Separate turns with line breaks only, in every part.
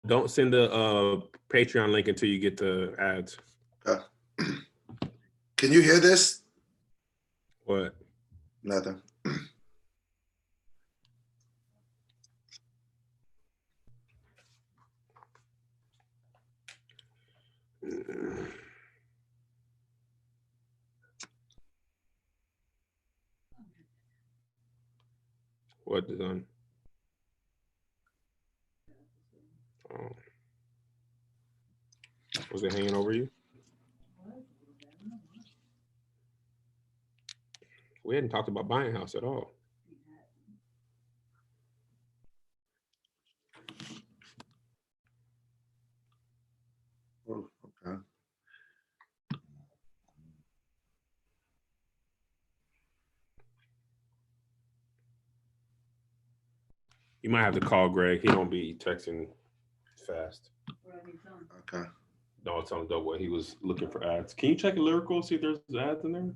Don't send the Patreon link until you get the ads.
Can you hear this?
What?
Nothing.
What design? Oh. Was it hanging over you? We hadn't talked about buying a house at all.
Oh, okay.
You might have to call Greg. He don't be texting fast.
Okay.
No, it's on the double. He was looking for ads. Can you check Lyrical, see if there's ads in there?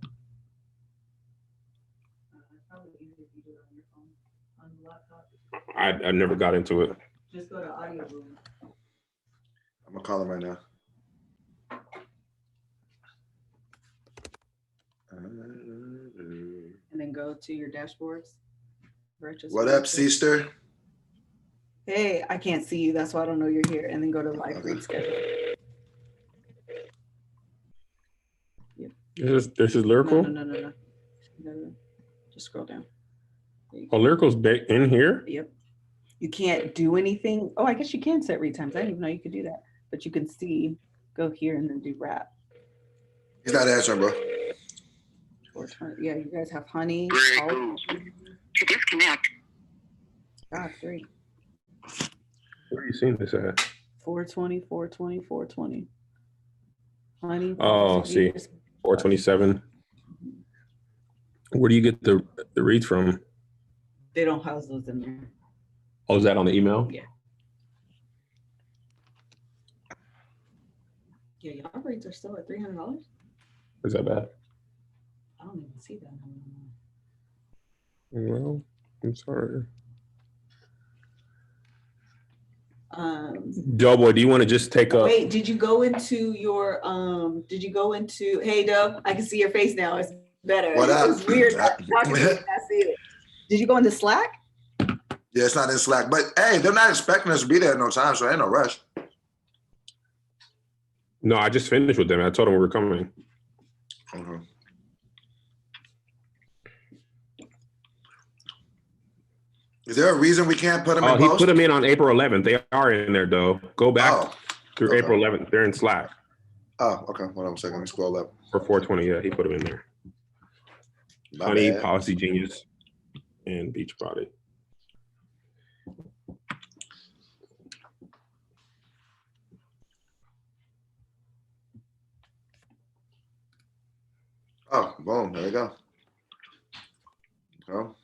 I never got into it.
Just go to audio room.
I'm gonna call him right now.
And then go to your dashboards.
What up, sister?
Hey, I can't see you. That's why I don't know you're here. And then go to live read schedule. Yep.
This is Lyrical?
No. Just scroll down.
Oh, Lyrical's in here?
Yep. You can't do anything. Oh, I guess you can set read times. I didn't even know you could do that. But you can see, go here and then do rap.
He's not answering, bro.
Yeah, you guys have honey.
To disconnect.
God, 3.
Where are you seeing this at?
420. Honey.
Oh, see. 427. Where do you get the reads from?
They don't house those in there.
Oh, is that on the email?
Yeah. Yeah, y'all rates are still at $300.
Is that bad?
I don't even see that.
Well, I'm sorry. Doughboy, do you want to just take a
wait, did you go into your hey Dub, I can see your face now. It's better.
What up?
It's weird not talking to you. I see it. Did you go into Slack?
Yeah, it's not in Slack. But hey, they're not expecting us to be there at no time, so ain't no rush.
No, I just finished with them. I told them we were coming.
Okay. Is there a reason we can't put them in
He
post?
put them in on April 11th. They are in there, though. Go back through April 11th. They're in Slack.
Oh, okay. Hold on a second. Let me scroll up.
For 420, yeah, he put them in there.
My
Honey,
bad.
Policy Genius, and Beach Body.
Oh, boom. There we go. Oh.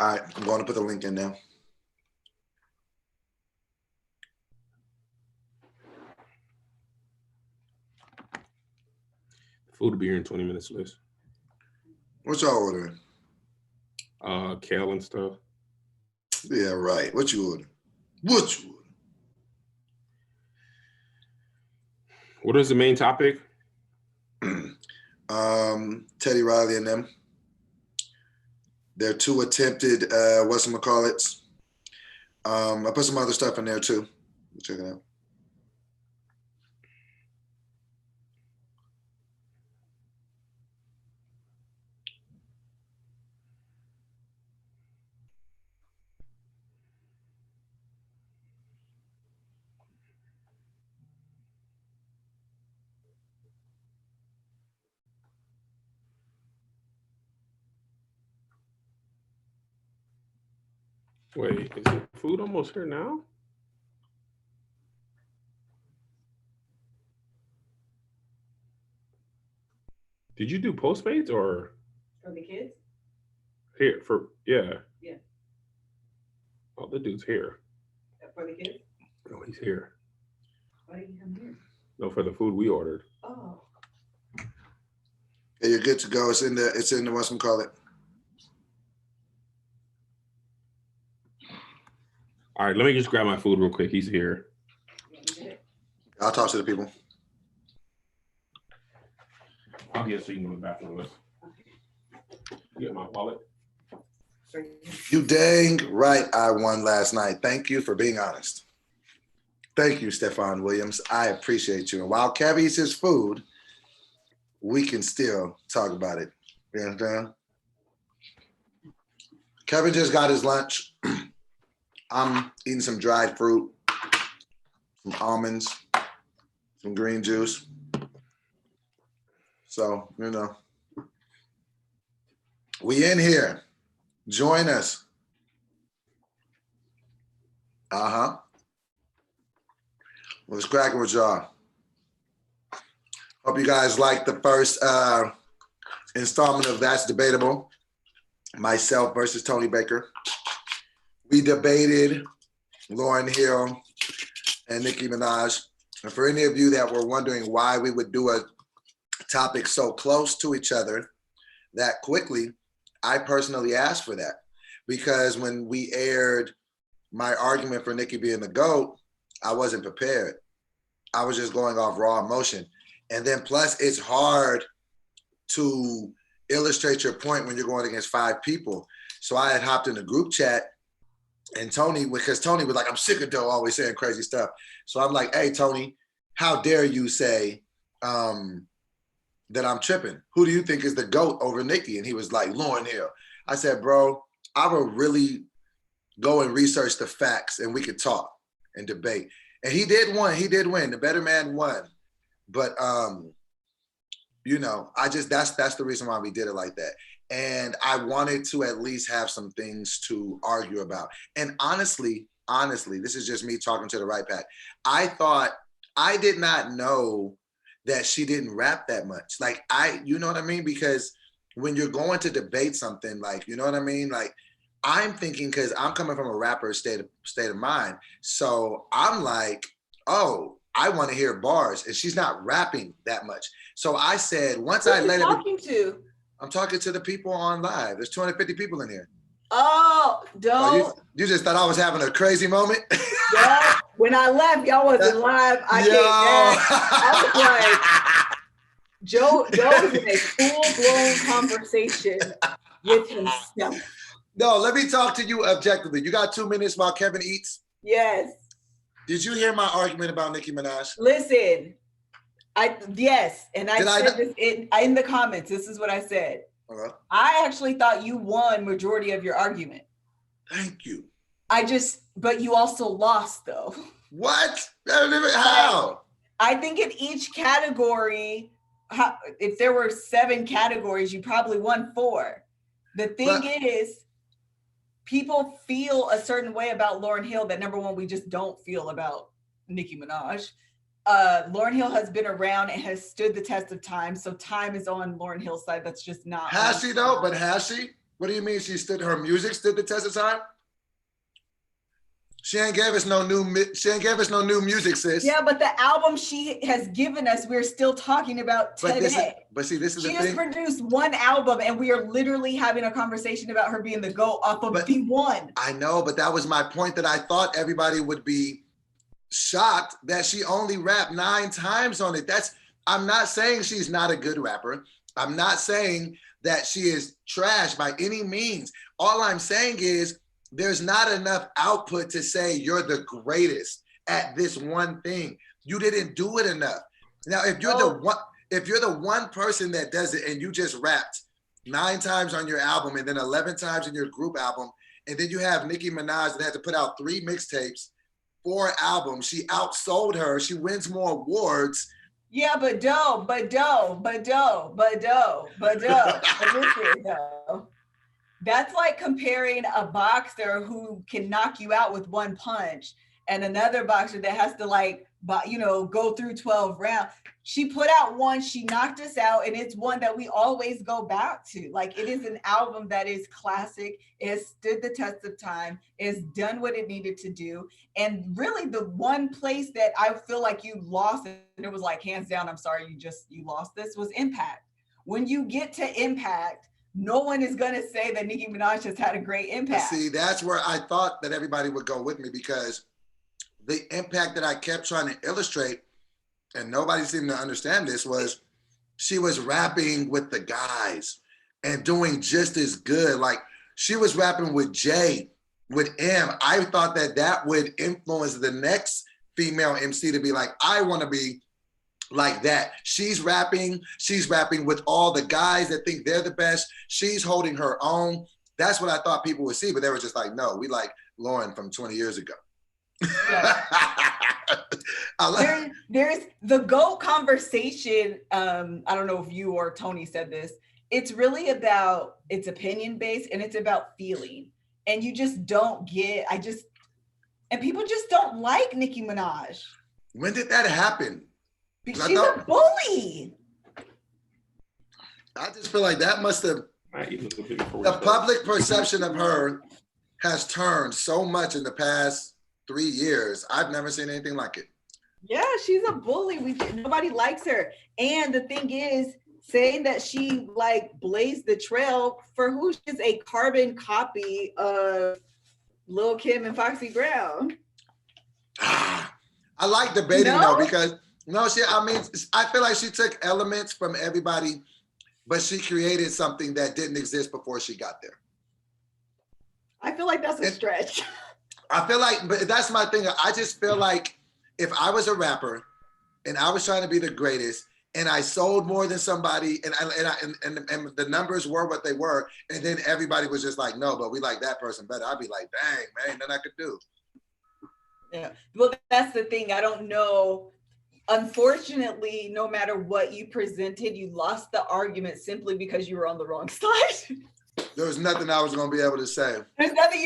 All right, I'm going to put the link in now.
Food will be here in 20 minutes, Liz.
What y'all ordering?
Kale and stuff.
Yeah, right. What you ordering? What you
What is the main topic?
Teddy Riley and them. Their 2 attempted whatchamacallits. I put some other stuff in there too. Check it out.
Wait, is the food almost here now? Did you do Postmates or
For the kids?
here for yeah?
Yeah.
Oh, the dude's here.
For the kids?
No, he's here.
Why did you come here?
No, for the food we ordered.
Oh.
Yeah, you're good to go. It's in the whatchamacallit.
All right, let me just grab my food real quick. He's here.
I'll talk to the people.
I'll get so you can go to the bathroom. Get my wallet.
You dang right I won last night. Thank you for being honest. Thank you, Stefan Williams. I appreciate you. And while Kev eats his food, we can still talk about it. You understand? Kevin just got his lunch. I'm eating some dried fruit, some almonds, some green juice. So, you know, we in here. Join us. What's cracking with y'all? Hope you guys liked the first installment of That's Debatable. Myself versus Tony Baker. We debated Lauryn Hill and Nicki Minaj. And for any of you that were wondering why we would do a topic so close to each other that quickly, I personally asked for that. Because when we aired my argument for Nicki being the GOAT, I wasn't prepared. I was just going off raw emotion. And then plus it's hard to illustrate your point when you're going against 5 people. So I had hopped in the group chat and Tony, because Tony was like, I'm sick of Doe always saying crazy stuff. So I'm like, hey, Tony, how dare you say that I'm tripping? Who do you think is the GOAT over Nicki? And he was like, Lauryn Hill. I said, bro, I will really go and research the facts and we could talk and debate. And he did win. He did win. The better man won. But, you know, that's the reason why we did it like that. And I wanted to at least have some things to argue about. And honestly, this is just me talking to the right pack. I did not know that she didn't rap that much. Like you know what I mean? Because when you're going to debate something, like, you know what I mean? Like, I'm thinking, because I'm coming from a rapper state of mind. So I'm like, oh, I want to hear bars. And she's not rapping that much. So I said, once I let it.
Who are you talking to?
I'm talking to the people on live. There's 250 people in here.
Oh, don't.
Oh, you just thought I was having a crazy moment?
Yeah. When I left, y'all wasn't live. I came back. I was like, Joe was in a full-blown conversation with himself.
No, let me talk to you objectively. You got 2 minutes while Kevin eats?
Yes.
Did you hear my argument about Nicki Minaj?
Listen, yes, and I said
this
in the comments. This is what I said.
Okay.
I actually thought you won majority of your argument.
Thank you.
But you also lost though.
What? How?
I think in each category, if there were 7 categories, you probably won 4. The thing is, people feel a certain way about Lauryn Hill that, number one, we just don't feel about Nicki Minaj. Lauryn Hill has been around and has stood the test of time. So time is on Lauryn Hill's side. That's just not.
Has she though? But has she? What do you mean her music stood the test of time? She ain't gave us no new music, sis.
Yeah, but the album she has given us, we're still talking about today.
This is the thing.
She has produced 1 album and we are literally having a conversation about her being the GOAT off of the one.
I know, but that was my point, that I thought everybody would be shocked that she only rapped 9 times on it. I'm not saying she's not a good rapper. I'm not saying that she is trash by any means. All I'm saying is there's not enough output to say you're the greatest at this one thing. You didn't do it enough. Now, if you're the one person that does it and you just rapped 9 times on your album and then 11 times in your group album, and then you have Nicki Minaj that had to put out 3 mixtapes, 4 albums, she outsold her, she wins more awards.
Yeah, but Doe. That's like comparing a boxer who can knock you out with 1 punch and another boxer that has to go through 12 rounds. She put out one, she knocked us out, and it's one that we always go back to. Like, it is an album that is classic. It has stood the test of time. It has done what it needed to do. And really the one place that I feel like you lost, and it was like, hands down, I'm sorry, you lost this, was Impact. When you get to Impact, no one is gonna say that Nicki Minaj has had a great impact.
See, that's where I thought that everybody would go with me, because the impact that I kept trying to illustrate, and nobody seemed to understand this, was she was rapping with the guys and doing just as good. Like, she was rapping with Jay, with M. I thought that that would influence the next female MC to be like, I want to be like that. She's rapping with all the guys that think they're the best. She's holding her own. That's what I thought people would see, but they were just like, no, we like Lauren from 20 years ago.
Yeah. There's the GOAT conversation. I don't know if you or Tony said this. It's really about, it's opinion based and it's about feeling. And you just don't get, and people just don't like Nicki Minaj.
When did that happen?
Because she's a bully.
I just feel like that must have, the public perception of her has turned so much in the past 3 years. I've never seen anything like it.
Yeah, she's a bully. Nobody likes her. And the thing is, saying that she like blazed the trail for who? She's a carbon copy of Lil' Kim and Foxy Brown.
I like debating though, because I feel like she took elements from everybody, but she created something that didn't exist before she got there.
I feel like that's a stretch.
I feel like, but that's my thing. I just feel like if I was a rapper and I was trying to be the greatest and I sold more than somebody and the numbers were what they were, and then everybody was just like, no, but we like that person better, I'd be like, dang, man, nothing I could do.
Yeah, well, that's the thing. I don't know. Unfortunately, no matter what you presented, you lost the argument simply because you were on the wrong side.
There was nothing I was going to be able to say.
There's nothing.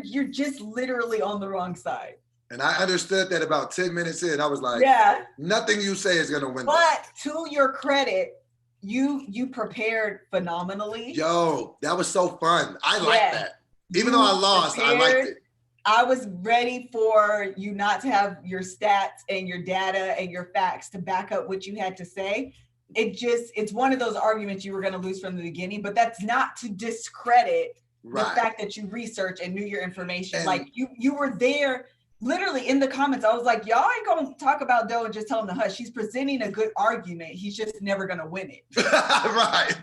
You're just literally on the wrong side.
And I understood that about 10 minutes in. I was like,
yeah,
nothing you say is going to win.
But to your credit, you prepared phenomenally.
Yo, that was so fun. I liked that. Even though I lost, I liked it.
I was ready for you not to have your stats and your data and your facts to back up what you had to say. It's one of those arguments you were going to lose from the beginning, but that's not to discredit the fact that you researched and knew your information. And like you were there literally in the comments. I was like, y'all ain't going to talk about Doe and just tell him to hush. He's presenting a good argument. He's just never going to win it.
Right.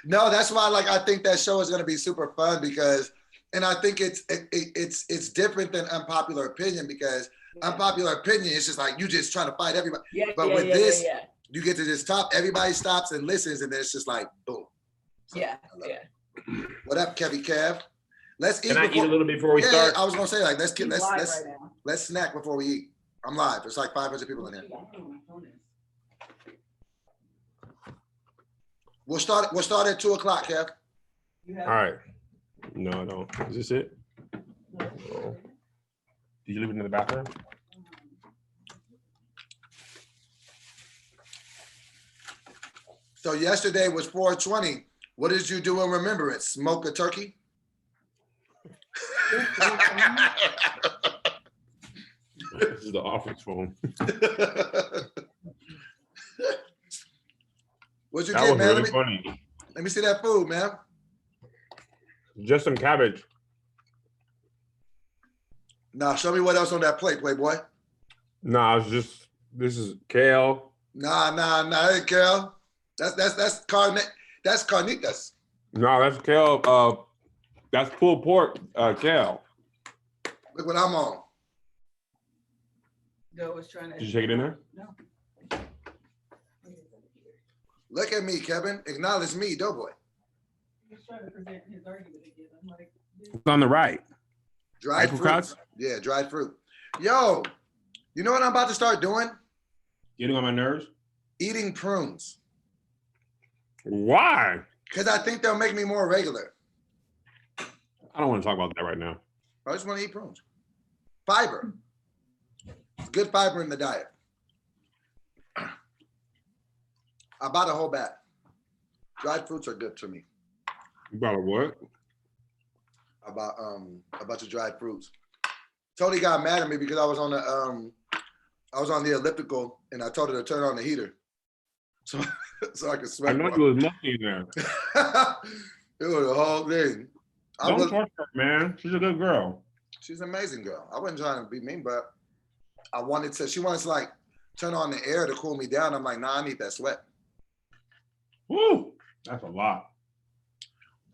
No, that's why I think that show is going to be super fun because, and I think it's different than unpopular opinion because unpopular opinion is just like you just trying to fight everybody. With this, you get to just talk. Everybody stops and listens, and then it's just like boom. So, What up, Kevy Kev? Let's eat.
Can I eat a little bit before we start?
I was gonna say let's snack before we eat. I'm live. There's like 500 people in here. We'll start at 2 o'clock, Kev.
All right. No, I don't. Is this it? No. Did you leave it in the bathroom?
So yesterday was 420. What did you do in remembrance? Smoke a turkey?
This is the office phone.
What'd you
that
get,
was
man?
really funny.
Let me see that food, man.
Just some cabbage.
Nah, show me what else on that plate, Playboy.
Nah, this is kale.
Nah, hey, kale. That's carnitas.
No, that's kale. That's pulled pork, kale.
Look what I'm on.
Joe was trying to.
Did you take it in there?
No.
Look at me, Kevin. Acknowledge me, Doughboy.
He's trying to present his argument again. I'm like,
it's on the right.
Dried
apricots?
Fruit. Yeah, dried fruit. Yo, you know what I'm about to start doing?
Getting on my nerves?
Eating prunes.
Why?
Because I think they'll make me more regular.
I don't want to talk about that right now.
I just want to eat prunes. Fiber. It's good fiber in the diet. I bought a whole bag. Dried fruits are good to me.
You bought a what?
I bought a bunch of dried fruits. Tony got mad at me because I was on the elliptical and I told her to turn on the heater. so I could
I
sweat
know
more.
you was musty in there.
It was the whole thing.
Don't torture her, man. She's a good girl.
She's an amazing girl. I wasn't trying to be mean, but she wanted to like turn on the air to cool me down. I'm like, nah, I need that sweat.
Woo! That's a lot.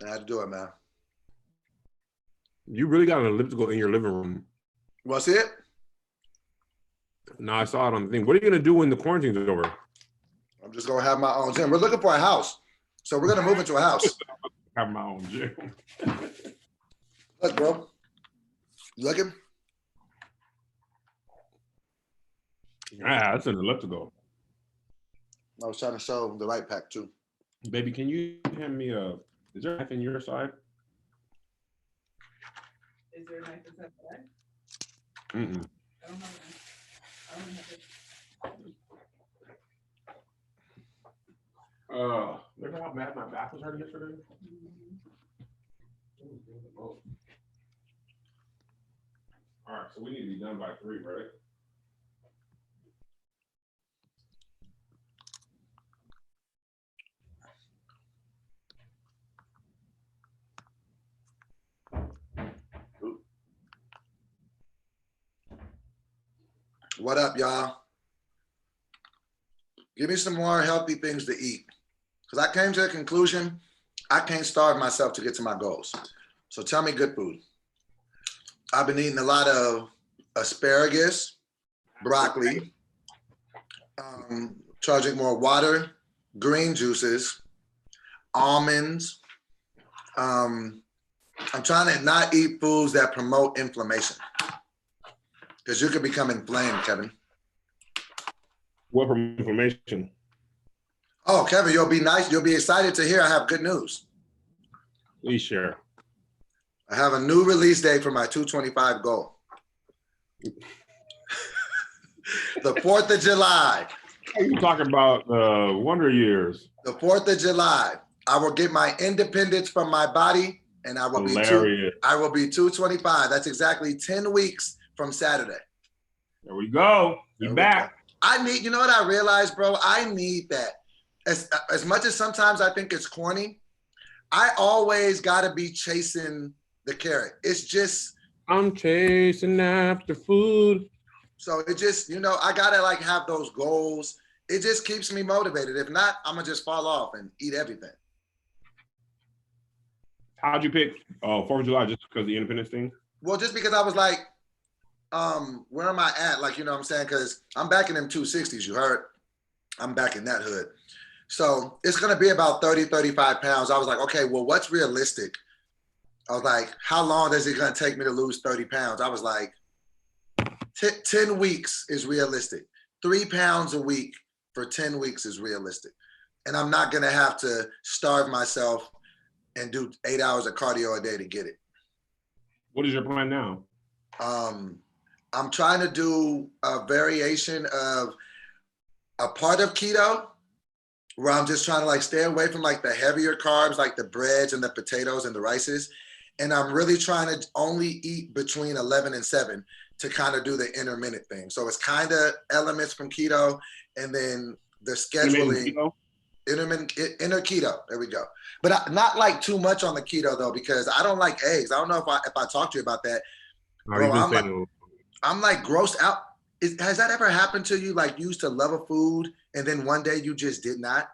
I had to do it, man.
You really got an elliptical in your living room.
What's it?
No, I saw it on the thing. What are you gonna do when the quarantine's over?
I'm just gonna have my own gym. We're looking for a house. So we're gonna move into a house.
Have my own gym.
Look, bro. You looking?
Ah, that's an elliptical.
I was trying to show the right pack too.
Baby, can you hand me a? Is there a knife in your side?
Is there a knife inside the bag?
Mm-mm.
I don't have a knife. I don't have it.
Remember how bad my back was hurting yesterday? All right, so we need to be done by 3, right?
What up, y'all? Give me some more healthy things to eat. Because I came to the conclusion I can't starve myself to get to my goals. So tell me good food. I've been eating a lot of asparagus, broccoli, charging more water, green juices, almonds. I'm trying to not eat foods that promote inflammation. Because you could become inflamed, Kevin.
What from inflammation?
Oh, Kevin, you'll be nice. You'll be excited to hear I have good news.
Please share.
I have a new release date for my 225 goal. The 4th of July.
You talking about Wonder Years?
The 4th of July. I will get my independence from my body, and I will
Hilarious.
I will be 225. That's exactly 10 weeks from Saturday.
There we go. You're back.
I need, you know what I realized, bro? I need that. As much as sometimes I think it's corny, I always got to be chasing the carrot. It's just.
I'm chasing after food.
So it just, you know, I got to like have those goals. It just keeps me motivated. If not, I'm going to just fall off and eat everything.
How'd you pick 4th of July just because of the independence thing?
Well, just because I was like, where am I at? Like, you know what I'm saying? Because I'm back in them 260s, you heard? I'm back in that hood. So it's going to be about 30, 35 pounds. I was like, okay, well, what's realistic? I was like, how long is it going to take me to lose 30 pounds? I was like, 10 weeks is realistic. 3 pounds a week for 10 weeks is realistic. And I'm not going to have to starve myself and do 8 hours of cardio a day to get it.
What is your plan now?
I'm trying to do a variation of a part of keto where I'm just trying to like stay away from like the heavier carbs, like the breads and the potatoes and the rices. And I'm really trying to only eat between 11 and 7 to kind of do the intermittent thing. So it's kind of elements from keto and then the scheduling. Inner keto. There we go. But not like too much on the keto though, because I don't like eggs. I don't know if I talked to you about that. Bro, I'm like grossed out. Has that ever happened to you? Like you used to love a food and then one day you just did not?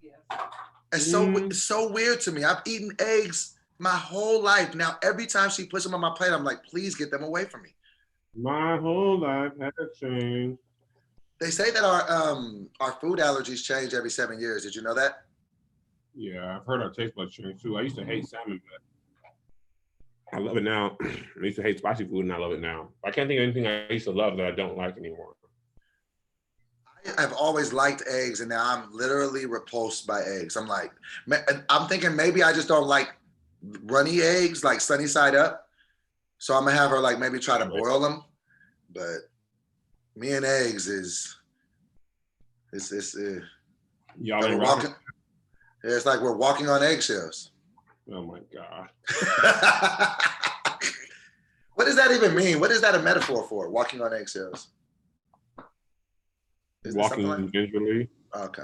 Yeah.
It's so weird to me. I've eaten eggs my whole life. Now, every time she puts them on my plate, I'm like, please get them away from me.
My whole life has changed.
They say that our food allergies change every 7 years. Did you know that?
Yeah, I've heard our taste buds change too. I used to hate salmon, but I love it now. I used to hate spicy food, and I love it now. I can't think of anything I used to love that I don't like anymore.
I've always liked eggs, and now I'm literally repulsed by eggs. I'm like, I'm thinking maybe I just don't like runny eggs, like sunny side up. So I'm gonna have her like maybe try to boil them. But me and eggs is
Y'all ain't
walking. It's like we're walking on eggshells.
Oh my God.
What does that even mean? What is that a metaphor for? Walking on eggshells?
Walking gingerly.
Okay.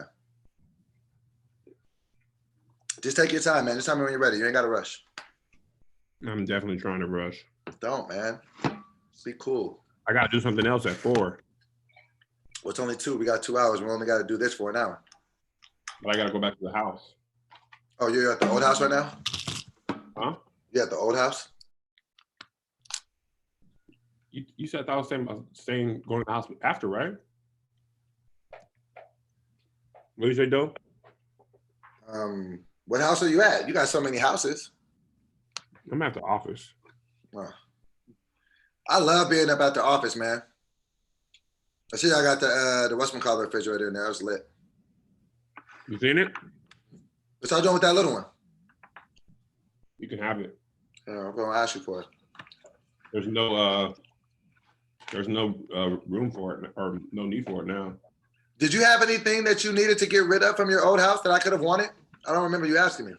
Just take your time, man. Just tell me when you're ready. You ain't got to rush.
I'm definitely trying to rush.
Don't, man. Be cool.
I got to do something else at 4.
Well, it's only 2. We got 2 hours. We only got to do this for an hour.
But I got to go back to the house.
Oh, you're at the old house right now?
Huh?
You at the old house?
You said I was saying going to the house after, right? What did you say, Doe?
What house are you at? You got so many houses.
I'm at the office.
Oh. I love being up at the office, man. I see I got the whatchamacallit refrigerator in there. That was lit.
You seen it?
What's y'all doing with that little one?
You can have it.
I'm going to ask you for it.
There's no room for it or no need for it now.
Did you have anything that you needed to get rid of from your old house that I could have wanted? I don't remember you asking me.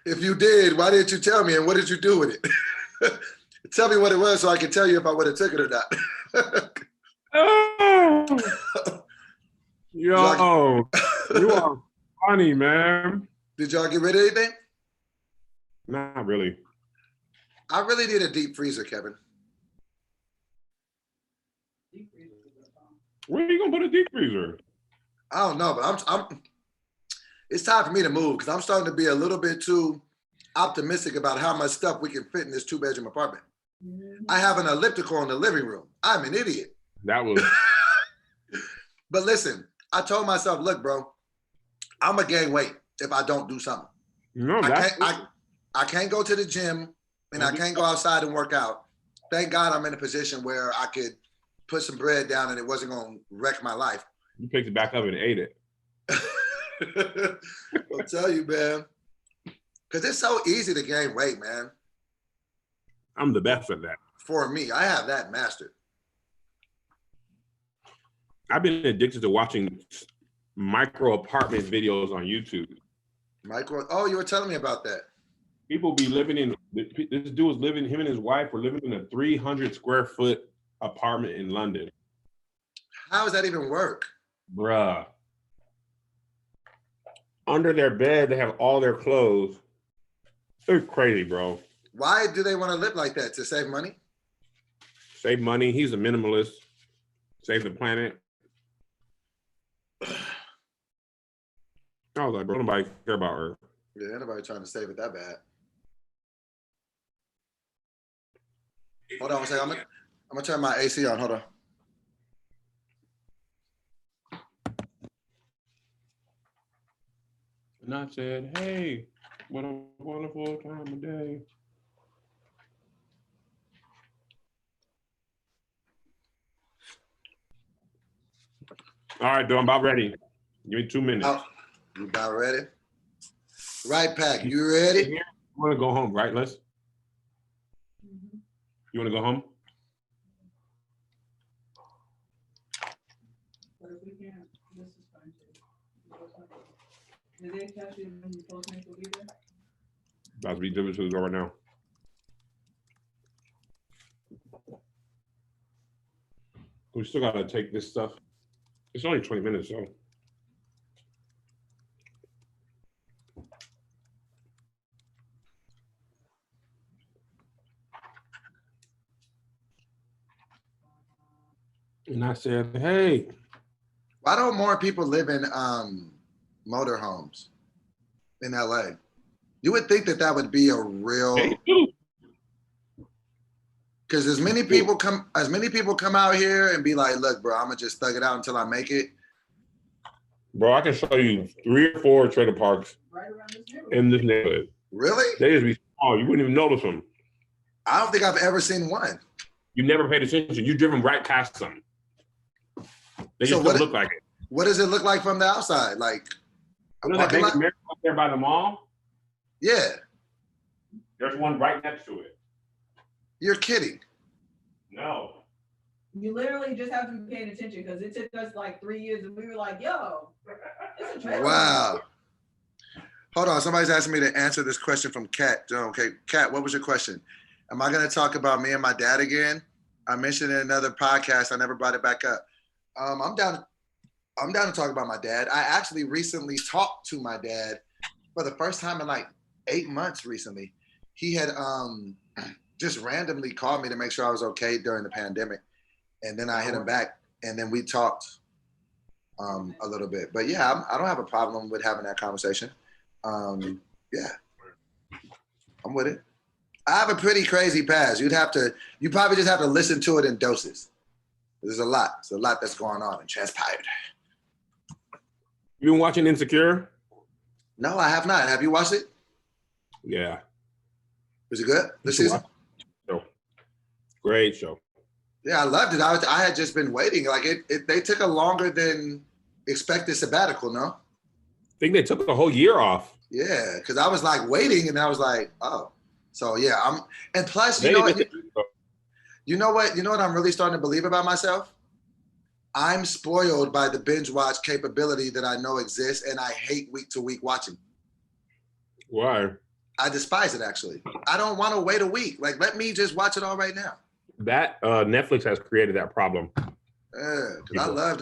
If you did, why didn't you tell me and what did you do with it? Tell me what it was so I can tell you if I would have took it or not.
Oh, yo, you are funny, man.
Did y'all get rid of anything?
Not really.
I really need a deep freezer, Kevin.
Where are you gonna put a deep freezer?
I don't know, but I'm it's time for me to move because I'm starting to be a little bit too optimistic about how much stuff we can fit in this 2-bedroom apartment. I have an elliptical in the living room. I'm an idiot.
That was.
But listen, I told myself, look, bro, I'm gonna gain weight if I don't do something.
No,
I can't go to the gym and I can't go outside and work out. Thank God I'm in a position where I could put some bread down and it wasn't gonna wreck my life.
You picked it back up and ate it.
I'll tell you, man. Because it's so easy to gain weight, man.
I'm the best at that.
For me, I have that mastered.
I've been addicted to watching micro apartment videos on YouTube.
Oh, you were telling me about that.
People be living in, this dude was living, him and his wife were living in a 300 square foot apartment in London.
How does that even work?
Bruh. Under their bed, they have all their clothes. They're crazy, bro.
Why do they want to live like that? To save money?
Save money. He's a minimalist. Save the planet. I was like, bro, nobody care about Earth.
Yeah, nobody trying to save it that bad. Hold on a second. I'm gonna turn my AC on. Hold on.
And I said, hey, what a wonderful time of day. All right, dude, I'm about ready. Give me 2 minutes.
Oh, you about ready? Right, Pack, you ready?
You want to go home, right, Les? You want to go home?
But if we can't, this is fine too. Did they catch you when you Postmates will be there?
About to be delivered to the door right now. We still gotta take this stuff. It's only 20 minutes, so. And I said, hey.
Why don't more people live in motorhomes in LA? You would think that that would be a real, because as many people come out here and be like, look, bro, I'm gonna just thug it out until I make it.
Bro, I can show you 3 or 4 trailer parks
Right around this
in this neighborhood.
Really?
They just be small. You wouldn't even notice them.
I don't think I've ever seen one.
You never paid attention. You driven right past them. They just don't look like it.
What does it look like from the outside? Like a
Look
parking
like
lot?
America up there by the mall.
Yeah.
There's one right next to it.
You're kidding.
No.
You literally just have to be paying attention because it took us like 3 years and we were like, yo, it's a trailer.
Wow. Hold on. Somebody's asking me to answer this question from Kat. Okay, Kat, what was your question? Am I going to talk about me and my dad again? I mentioned in another podcast. I never brought it back up. I'm down. I'm down to talk about my dad. I actually recently talked to my dad for the first time in like 8 months recently. He had just randomly called me to make sure I was okay during the pandemic. And then I hit him back and then we talked a little bit. But yeah, I don't have a problem with having that conversation. Yeah, I'm with it. I have a pretty crazy past. You probably just have to listen to it in doses. There's a lot. There's a lot that's going on and transpired.
You been watching Insecure?
No, I have not. Have you watched it?
Yeah.
Was it good this season?
Show. Great show.
Yeah, I loved it. I had just been waiting. Like they took a longer than expected sabbatical, no?
I think they took a whole year off.
Yeah, because I was like waiting and I was like, oh. So yeah, and plus, you know what I'm really starting to believe about myself? I'm spoiled by the binge watch capability that I know exists, and I hate week to week watching.
Why?
I despise it, actually. I don't want to wait a week. Like, let me just watch it all right now.
That Netflix has created that problem.
Yeah, because I love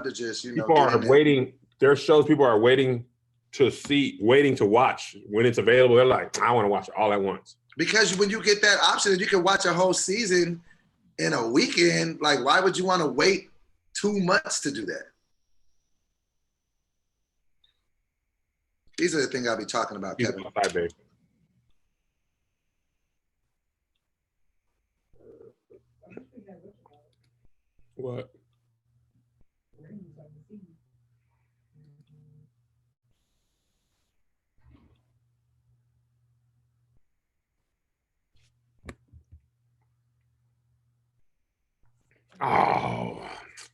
to just,
people are waiting. There are shows people are waiting to watch when it's available. They're like, I want to watch it all at once.
Because when you get that option and you can watch a whole season in a weekend, like, why would you want to wait 2 months to do that? These are the things I'll be talking about, Kevin.
What?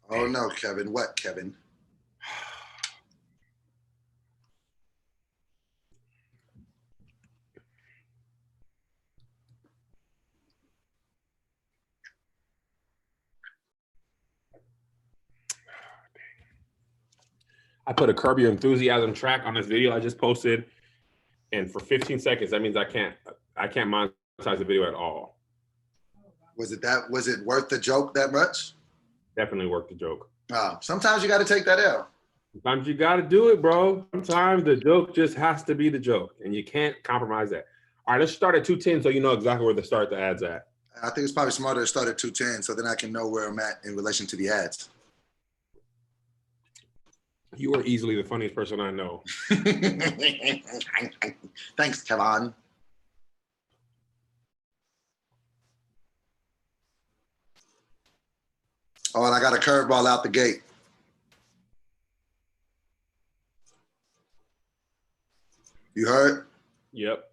Oh no, Kevin. What, Kevin?
I put a Curb Your Enthusiasm track on this video I just posted, and for 15 seconds, that means I can't monetize the video at all.
Was it worth the joke that much?
Definitely worth the joke.
Sometimes you got to take that L.
Sometimes you got to do it, bro. Sometimes the joke just has to be the joke, and you can't compromise that. All right, let's start at 210 so you know exactly where to start the ads at.
I think it's probably smarter to start at 210 so then I can know where I'm at in relation to the ads.
You are easily the funniest person I know.
Thanks, Kevin. Oh, and I got a curveball out the gate. You heard?
Yep.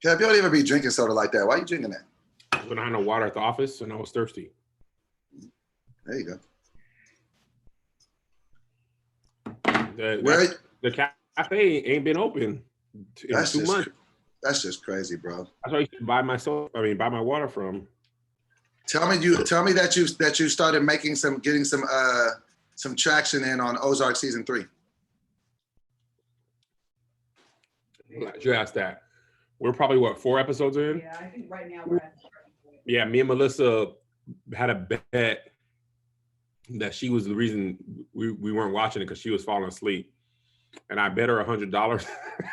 Kev, you don't even be drinking soda like that. Why are you drinking that?
When I had no water at the office and I was thirsty.
There you go.
The cafe ain't been open in 2 months.
That's just crazy, bro.
That's why I used to buy my water from.
Tell me that you started getting some traction in on Ozark season 3.
You asked that. We're probably 4 episodes in?
Yeah, I think right now we're at the starting point.
Yeah, me and Melissa had a bet that she was the reason we weren't watching it because she was falling asleep. And I bet her $100.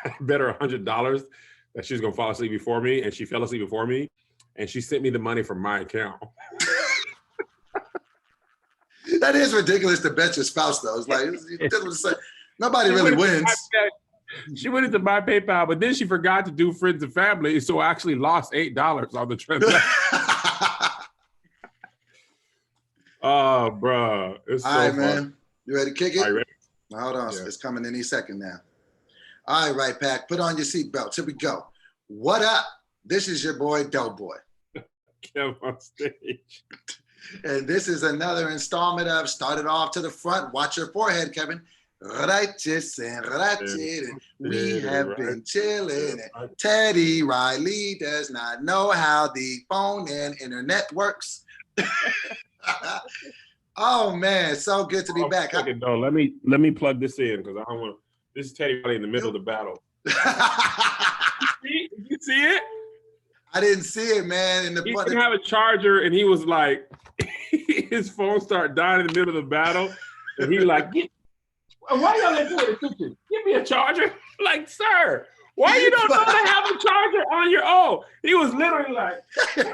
I bet her $100 that she was gonna fall asleep before me, and she fell asleep before me, and she sent me the money from my account.
That is ridiculous to bet your spouse, though. It's like nobody really wins.
She went into my PayPal, but then she forgot to do friends and family, so I actually lost $8 on the transaction. Oh, bro. It's so
all right,
fun.
man. You ready to kick it?
All right, ready?
Now, hold on.
Yeah.
It's coming any second now. All right, Pack. Put on your seatbelts. Here we go. What up? This is your boy, Doughboy.
Kev on stage.
And this is another installment of Started Off to the Front. Watch your forehead, Kevin. Righteous and Ratchet. And we have been chilling. And Teddy Riley does not know how the phone and internet works. Oh man, so good to be back.
Second, though, let me plug this in because I don't want. This is Teddy in the middle of the battle. Did you see it?
I didn't see it, man.
He didn't have a charger, and he was like, his phone started dying in the middle of the battle, and he like, why y'all let do it? Give me a charger, like, sir. Why you don't know to have a charger on your own? He was literally like, give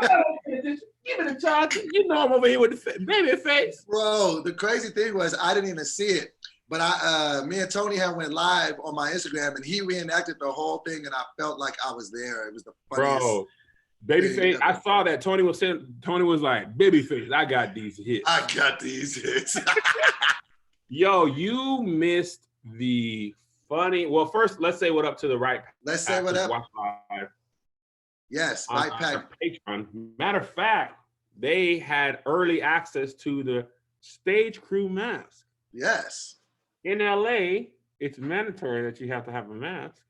me the charger. You know I'm over here with the baby face.
Bro, the crazy thing was I didn't even see it. But me and Tony had went live on my Instagram and he reenacted the whole thing and I felt like I was there. It was the funniest.
Bro, babyface, I saw that. Tony was like, babyface, I got these hits.
I got these hits.
Yo, you missed the funny. Well, first, let's say what up to the right.
Let's say what up.
Watch live.
Yes, right pack.
Patreon. Matter of fact, they had early access to the stage crew mask.
Yes.
In LA, it's mandatory that you have to have a mask.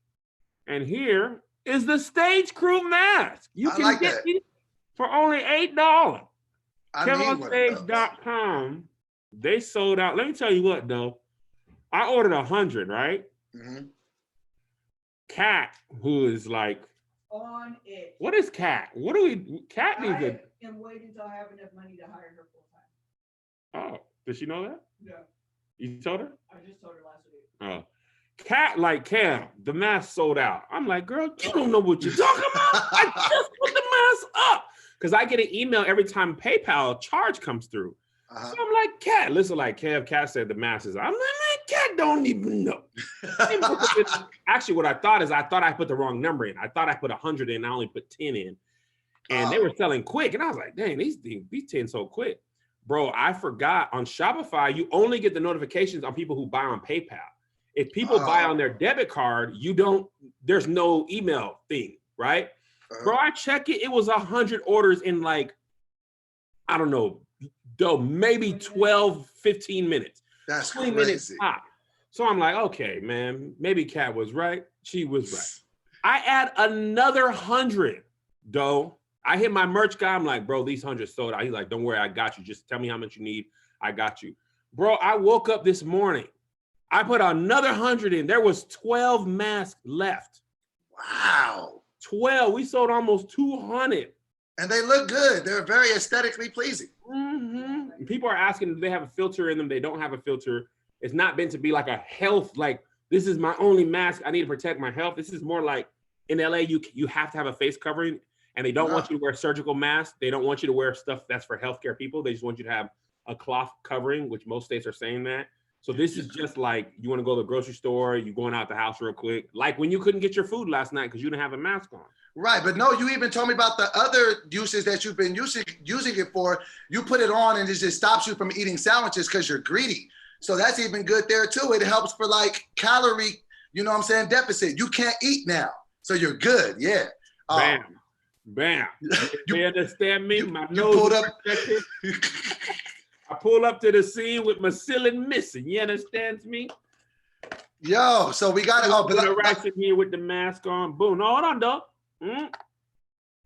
And here is the stage crew mask. You can get it for only $8. KevOnStage.com. They sold out. Let me tell you what, though. I ordered 100, right?
Mm-hmm.
Kat, who is like
on it.
What is Kat? What do we? Kat needs
I am waiting until I have enough money to hire her full time.
Oh, does she know that?
No.
You told her?
I just told her last week.
Oh. Kat, like Cam, the mask sold out. I'm like, girl, you don't know what you're talking about. I just put the mask up. Because I get an email every time PayPal charge comes through. So I'm like, Kat, listen, like Kat said the mask is. I'm like, man, Kat don't even know. Actually, what I thought is I put the wrong number in. I thought I put 100 in. I only put 10 in. And they were selling quick. And I was like, dang, these 10 so quick. Bro, I forgot on Shopify, you only get the notifications on people who buy on PayPal. If people buy on their debit card, there's no email thing, right? Bro, I check it. It was 100 orders in like, I don't know, maybe 12, 15 minutes.
That's
20
crazy.
minutes top. So I'm like, okay, man, maybe Kat was right. She was right. I add another 100, though. I hit my merch guy. I'm like, bro, these 100 sold out. He's like, don't worry, I got you. Just tell me how much you need. I got you. Bro, I woke up this morning. I put another 100 in. There was 12 masks left.
Wow.
12. We sold almost 200.
And they look good. They're very aesthetically pleasing.
Mm-hmm. People are asking, do they have a filter in them? They don't have a filter. It's not meant to be like a health, like, this is my only mask. I need to protect my health. This is more like in LA, you have to have a face covering. And they don't want you to wear surgical masks. They don't want you to wear stuff that's for healthcare people. They just want you to have a cloth covering, which most states are saying that. So this is just like you want to go to the grocery store, you going out the house real quick. Like when you couldn't get your food last night because you didn't have a mask on.
Right, but no, you even told me about the other uses that you've been using it for. You put it on and it just stops you from eating sandwiches because you're greedy. So that's even good there too. It helps for like calorie, deficit. You can't eat now. So you're good, yeah.
Bam. You understand me? My
you
nose
pulled up.
I pull up to the scene with my ceiling missing. You understand me?
Yo, so we got
it. Ratchet here with the mask on. Boom. No, hold on, dog.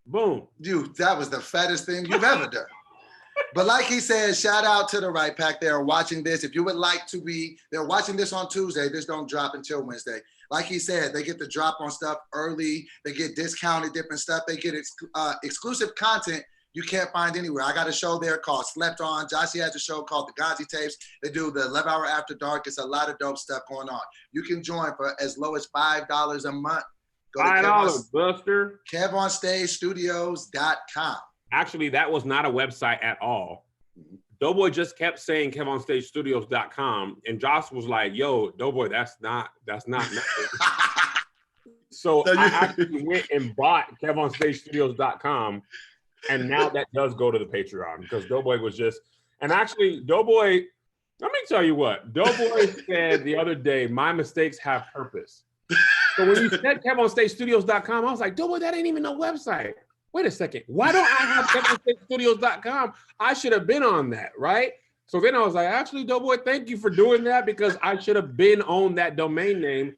Boom.
Dude, that was the fattest thing you've ever done. But like he said, shout out to the Right Pack. They are watching this. If you would like to they're watching this on Tuesday. This don't drop until Wednesday. Like he said, they get the drop on stuff early. They get discounted different stuff. They get exclusive content you can't find anywhere. I got a show there called Slept On. Jossie has a show called The Gazi Tapes. They do the 11 Hour After Dark. It's a lot of dope stuff going on. You can join for as low as $5 a month. Go to
$5, Buster.
KevOnStageStudios.com.
Actually, that was not a website at all. Doughboy just kept saying KevOnStageStudios.com, and Josh was like, "Yo, Doughboy, that's not nothing." So I actually went and bought KevOnStageStudios.com, and now that does go to the Patreon because Doughboy was just. And actually, Doughboy, let me tell you what Doughboy said the other day. My mistakes have purpose. So when you said KevOnStageStudios.com, I was like, Doughboy, that ain't even no website. Wait a second. Why don't I have KevOnStageStudios.com? I should have been on that, right? So then I was like, actually, Doughboy, thank you for doing that because I should have been on that domain name.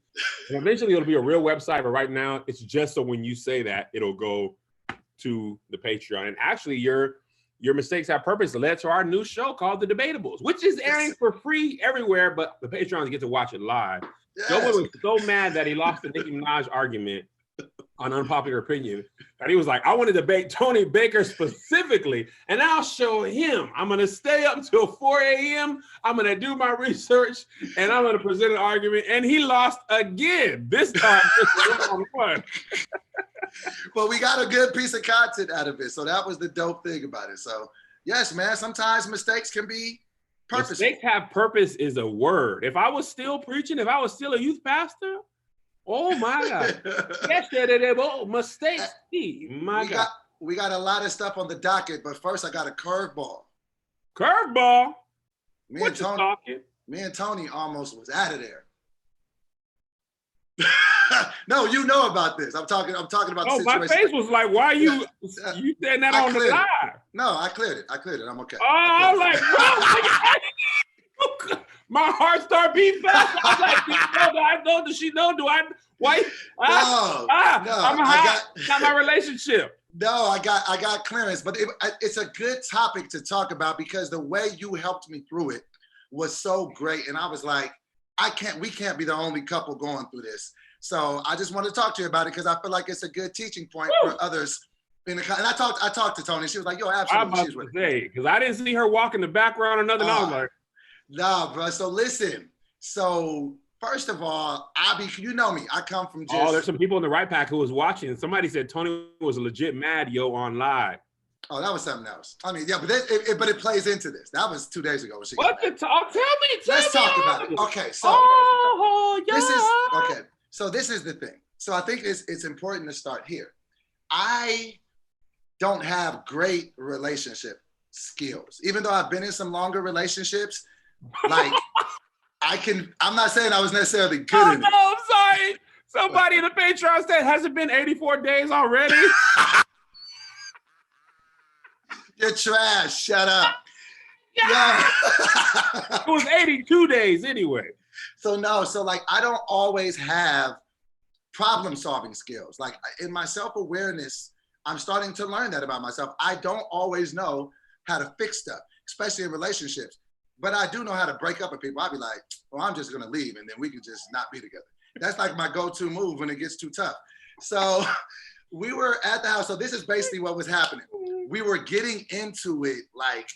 And eventually it'll be a real website, but right now it's just so when you say that, it'll go to the Patreon. And actually, your Your Mistakes Have Purpose led to our new show called The Debatables, which is airing for free everywhere, but the Patrons get to watch it live.
Yes.
Joe was so mad that he lost the Nicki Minaj argument on Unpopular Opinion that he was like, I want to debate Tony Baker specifically, and I'll show him. I'm going to stay up till 4 a.m. I'm going to do my research, and I'm going to present an argument. And he lost again. This time, just one-on-one.
But we got a good piece of content out of it. So that was the dope thing about it. So yes, man, sometimes mistakes can be purposeful.
Mistakes have purpose is a word. If I was still preaching, if I was still a youth pastor, oh my God. Mistakes. My God.
We got a lot of stuff on the docket, but first I got a curveball.
Curveball?
Me
What
and Tony almost was out of there. No, you know about this. I'm talking about the situation.
My face was like, why you saying that on the live?
No, I cleared it. I'm okay.
Oh, I was like, bro, my heart started beating fast. I was like, does she know? Do I? Why? Not my relationship.
No, I got clearance, but it's a good topic to talk about because the way you helped me through it was so great, and I was like, we can't be the only couple going through this. So I just wanted to talk to you about it because I feel like it's a good teaching point for others. And I talked to Tony. She was like, "Yo, absolutely."
I was about to say because I didn't see her walk in the background or nothing. I was like,
"Nah, bro." So listen. So first of all, you know me. I come from just.
Oh, there's some people in the right pack who was watching. Somebody said Tony was legit mad, on live.
Oh, that was something else. I mean, yeah, but it plays into this. That was 2 days ago.
What the talk? Tell me.
Let's talk about it. Okay, so So this is the thing. So I think it's important to start here. I don't have great relationship skills, even though I've been in some longer relationships. Like I'm not saying I was necessarily good in it.
I'm sorry. Somebody in the Patreon said, has it been 84 days already?
You're trash. Shut up.
Yeah. It was 82 days anyway.
So I don't always have problem-solving skills. Like in my self-awareness, I'm starting to learn that about myself. I don't always know how to fix stuff, especially in relationships. But I do know how to break up with people. I'll be like, well, I'm just gonna leave and then we can just not be together. That's like my go-to move when it gets too tough. So we were at the house. So this is basically what was happening. We were getting into it like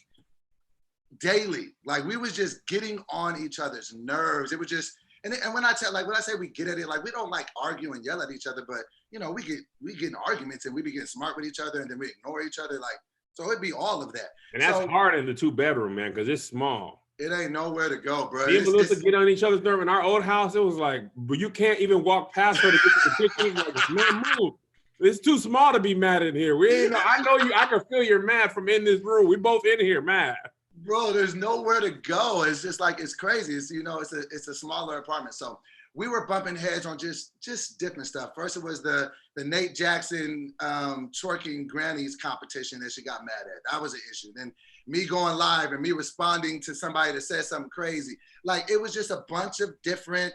daily. Like we was just getting on each other's nerves. It was just, and when I say we get at it, like we don't like argue and yell at each other, but we get in arguments and we be getting smart with each other and then we ignore each other. Like, so it'd be all of that.
And that's hard in the 2-bedroom, man, because it's small.
It ain't nowhere to go, bro.
Me and Melissa get on each other's nerve. In our old house, it was like, but you can't even walk past her to get to the kitchen. Like, man, move. It's too small to be mad in here. I know you. I can feel you're mad from in this room. We both in here mad.
Bro, there's nowhere to go. It's just like, it's crazy. It's it's a smaller apartment. So we were bumping heads on just different stuff. First, it was the Nate Jackson twerking grannies competition that she got mad at. That was an issue. Then me going live and me responding to somebody that said something crazy. Like it was just a bunch of different.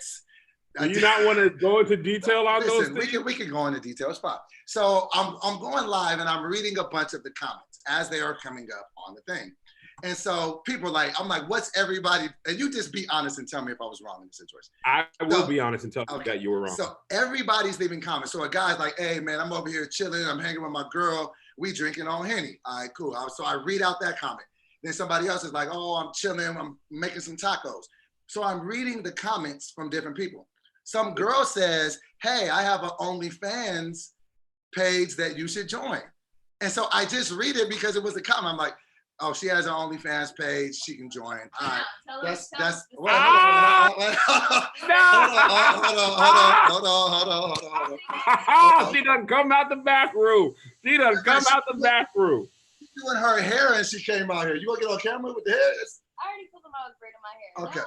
Do you not want to go into detail on those things?
We can go into detail. It's fine. So I'm going live and I'm reading a bunch of the comments as they are coming up on the thing. And so people I'm like, what's everybody? And you just be honest and tell me if I was wrong in the situation.
I will be honest and tell you that you were wrong.
So everybody's leaving comments. So a guy's like, hey man, I'm over here chilling. I'm hanging with my girl. We drinking on Henny. All right, cool. So I read out that comment. Then somebody else is like, oh, I'm chilling. I'm making some tacos. So I'm reading the comments from different people. Some girl says, hey, I have an OnlyFans page that you should join. And so I just read it because it was a comment. I'm like, oh, she has an OnlyFans page. She can join. All right. That's. Hold on.
She done come out the back room. She's doing
her hair and she came out here. You want to get on camera with the hair?
I already told them I was braiding my hair.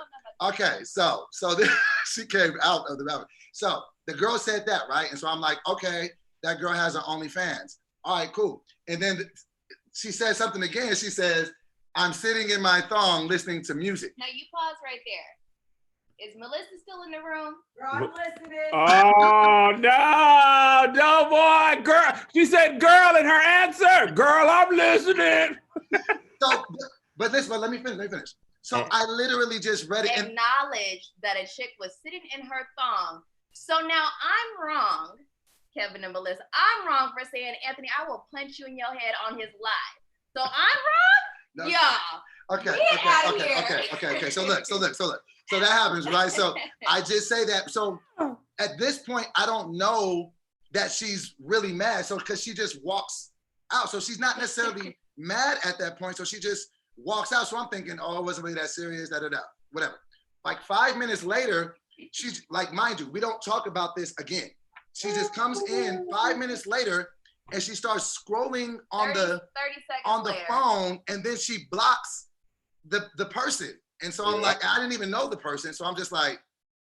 Okay. So then she came out of the bathroom. So the girl said that, right? And so I'm like, okay, that girl has an OnlyFans. All right, cool. And then she says something again. She says, I'm sitting in my thong listening to music.
Now you pause right there. Is Melissa still in the room?
Girl, I'm listening.
Oh, no, boy. Girl. She said girl in her answer. Girl, I'm listening.
But listen, but let me finish. So I literally just read it.
Acknowledged that a chick was sitting in her thong. So now I'm wrong, Kevin and Melissa. I'm wrong for saying, Anthony, I will punch you in your head on his live. So I'm wrong?
No.
Yeah.
Okay. So look. So that happens, right? So I just say that. So at this point, I don't know that she's really mad. So because she just walks out. So she's not necessarily mad at that point. So she just walks out. So I'm thinking, oh, it wasn't really that serious, whatever. Like 5 minutes later, she's like, mind you, we don't talk about this again. She just comes in 5 minutes later and she starts scrolling on
30 seconds
the phone, and then she blocks the person. And so I'm like, I didn't even know the person. So I'm just like,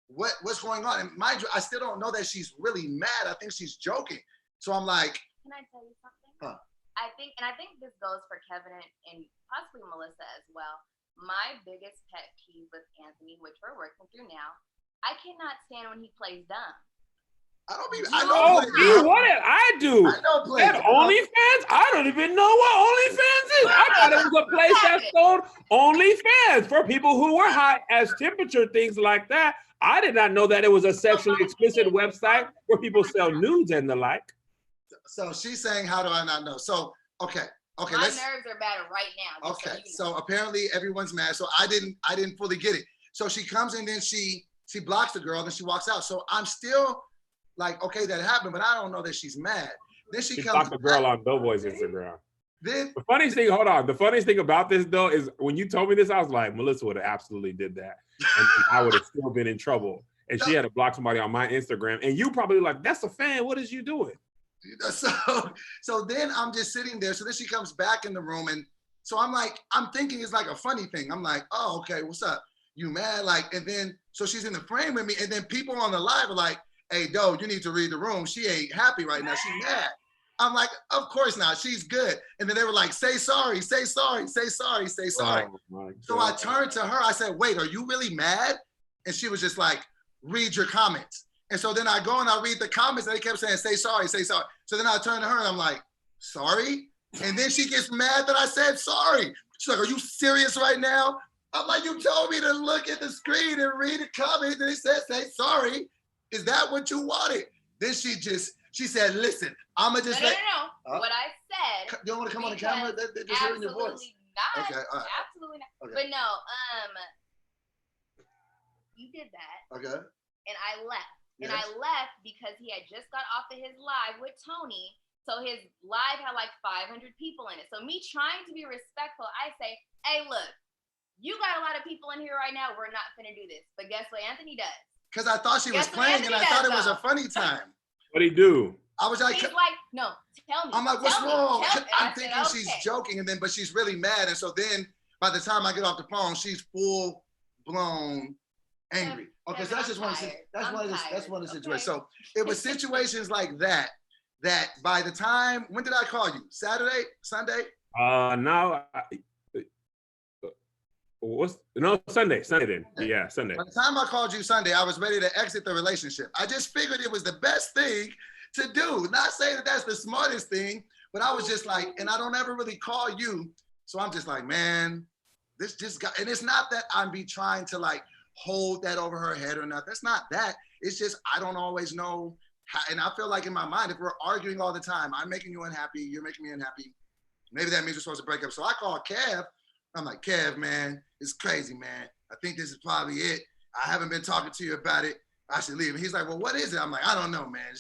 what's going on? And mind you, I still don't know that she's really mad. I think she's joking. So I'm like,
can I tell you something?
Huh.
I think this goes for Kevin and possibly Melissa as well. My biggest pet peeve with Anthony, which we're working through now, I cannot stand when he plays dumb.
I don't play
what did I do?
I don't play
that OnlyFans? I don't even know what OnlyFans is. I thought it was a place that sold OnlyFans for people who were high as temperature, things like that. I did not know that it was a sexually explicit website where people sell nudes and the like.
So she's saying, how do I not know? So, okay.
My nerves are bad right now.
Okay, so apparently everyone's mad. So I didn't fully get it. So she comes in, then she blocks the girl, then she walks out. So I'm still like, okay, that happened, but I don't know that she's mad. Then she comes
blocked the girl on Doughboy's Instagram.
Then
the funniest thing about this though is when you told me this, I was like, Melissa would have absolutely did that, and I would have still been in trouble. And she had to block somebody on my Instagram, and you probably like, that's a fan. What is you doing?
So then I'm just sitting there. So then she comes back in the room, and so I'm thinking it's like a funny thing. I'm like, oh, okay, what's up? You mad? Like, and then so she's in the frame with me, and then people on the live are like, hey, Doe, you need to read the room. She ain't happy right now. She's mad. I'm like, of course not. She's good. And then they were like, say sorry, say sorry, say sorry, say sorry. Oh, so I turned to her. I said, wait, are you really mad? And she was just like, read your comments. And so then I go and I read the comments, and they kept saying, say sorry, say sorry. So then I turn to her and I'm like, sorry? And then she gets mad that I said sorry. She's like, are you serious right now? I'm like, you told me to look at the screen and read the comments, and it said, say sorry. Is that what you wanted? Then she said, listen, I'ma just
No. What I said.
You don't want to come on the camera? They're just hearing your voice.
Not.
Okay, all right.
Absolutely not.
Okay.
But no, you did that.
Okay.
And I left.
Yes.
And I left because he had just got off of his live with Tony. So his live had like 500 people in it. So me trying to be respectful, I say, hey, look, you got a lot of people in here right now. We're not finna do this. But guess what Anthony does?
Because I thought she was playing, and I thought it was a funny time.
What'd he do?
I was like,
he's like, no, tell me.
I'm like, what's wrong? I'm thinking
okay.
she's joking, but she's really mad. And so then by the time I get off the phone, she's full blown angry. Okay, so that's just one of the situations. So it was situations like that by the time, when did I call you? Saturday? Sunday?
Sunday then. Yeah, Sunday.
By the time I called you Sunday, I was ready to exit the relationship. I just figured it was the best thing to do. Not saying that that's the smartest thing, but I was just like, and I don't ever really call you. So I'm just like, man, this just got, and it's not that I'm trying to like hold that over her head or nothing. It's not that. It's just, I don't always know how, and I feel like in my mind, if we're arguing all the time, I'm making you unhappy, you're making me unhappy, maybe that means we're supposed to break up. So I call Kev. I'm like, Kev, man, it's crazy, man. I think this is probably it. I haven't been talking to you about it. I should leave. And he's like, well, what is it? I'm like, I don't know, man.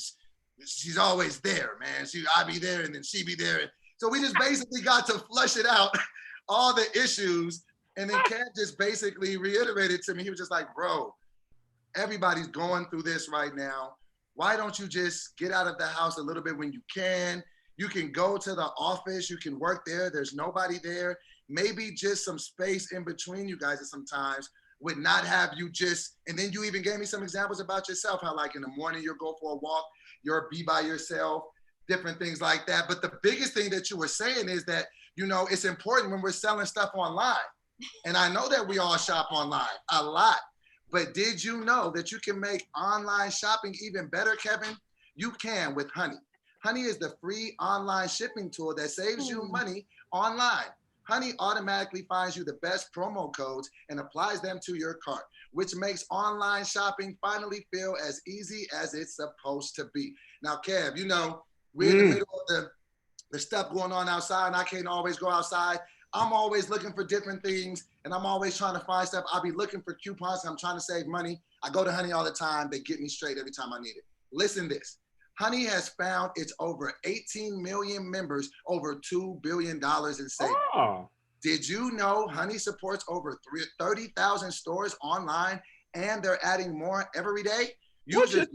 She's always there, man. I be there and then she be there. So we just basically got to flush it out, all the issues. And then Kev just basically reiterated to me. He was just like, bro, everybody's going through this right now. Why don't you just get out of the house a little bit when you can? You can go to the office. You can work there. There's nobody there. Maybe just some space in between you guys at sometimes would not have you just, and then you even gave me some examples about yourself, how like in the morning you'll go for a walk, you'll be by yourself, different things like that. But the biggest thing that you were saying is that, you know, it's important when we're selling stuff online. And I know that we all shop online a lot, but did you know that you can make online shopping even better, Kevin? You can with Honey. Honey is the free online shipping tool that saves you money online. Honey automatically finds you the best promo codes and applies them to your cart, which makes online shopping finally feel as easy as it's supposed to be. Now, Kev, you know, we're in the middle of the stuff going on outside, and I can't always go outside. I'm always looking for different things, and I'm always trying to find stuff. I'll be looking for coupons. I'm trying to save money. I go to Honey all the time. They get me straight every time I need it. Listen to this. Honey has found its over 18 million members, over $2 billion in savings.
Oh.
Did you know Honey supports over 30,000 stores online, and they're adding more every day? Users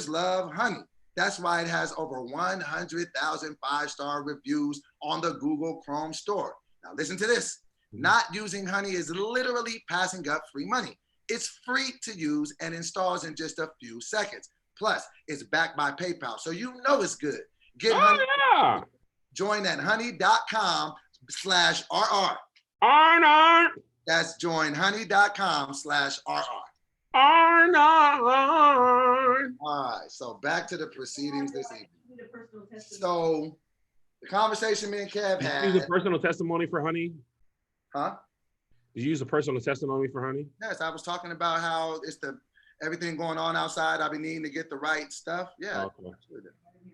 love Honey. That's why it has over 100,000 five-star reviews on the Google Chrome store. Now listen to this. Not using Honey is literally passing up free money. It's free to use and installs in just a few seconds. Plus, it's backed by PayPal, so you know it's good. Get Honey.
Yeah.
Join at honey.com/RR.
Arnold.
That's joinhoney.com/RR.
Arnold.
All right, so back to the proceedings this evening. So the conversation me and Kev had.
Did you use a personal testimony for Honey?
Huh?
Did you use a personal testimony for Honey?
Yes, I was talking about how it's everything going on outside. I've been needing to get the right stuff. Yeah.
Okay.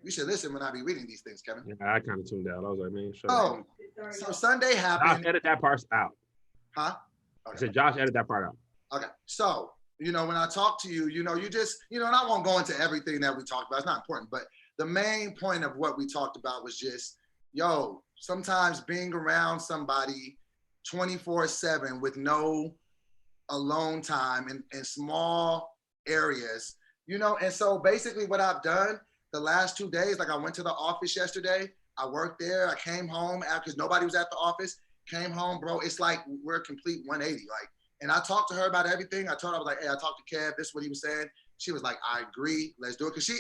You should listen when I be reading these things, Kevin.
Yeah, I kind of tuned out. I was like, man, shut up.
Oh, so Sunday happened.
Josh, edit that part out.
Huh?
Okay. I said, Josh, edit that part out.
Okay. So, you know, when I talk to you, you know, you just, you know, and I won't go into everything that we talked about. It's not important, but the main point of what we talked about was just, yo, sometimes being around somebody 24/7 with no alone time in small areas, you know. And so basically what I've done the last 2 days, like I went to the office yesterday, I worked there, I came home because nobody was at the office, came home, bro. It's like we're a complete 180. Like, and I talked to her about everything. I told her, I was like, hey, I talked to Kev, this is what he was saying. She was like, I agree, let's do it. Cause she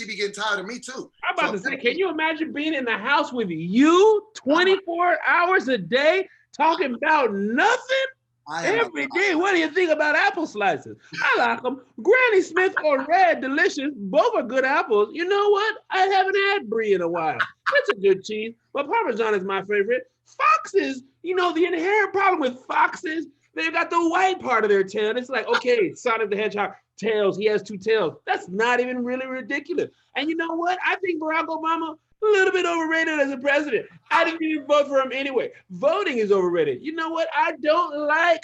be getting tired of me too.
I'm about to say, can you imagine being in the house with you 24 hours a day talking about nothing? Every day. What do you think about apple slices? I like them. Granny Smith or Red Delicious, both are good apples. You know what? I haven't had brie in a while. It's a good cheese, but Parmesan is my favorite. Foxes, you know, the inherent problem with foxes, they've got the white part of their tail. It's like, okay, Sonic the Hedgehog, tails, he has 2 tails. That's not even really ridiculous. And you know what? I think Barack Obama, a little bit overrated as a president. I didn't even vote for him anyway. Voting is overrated. You know what? I don't like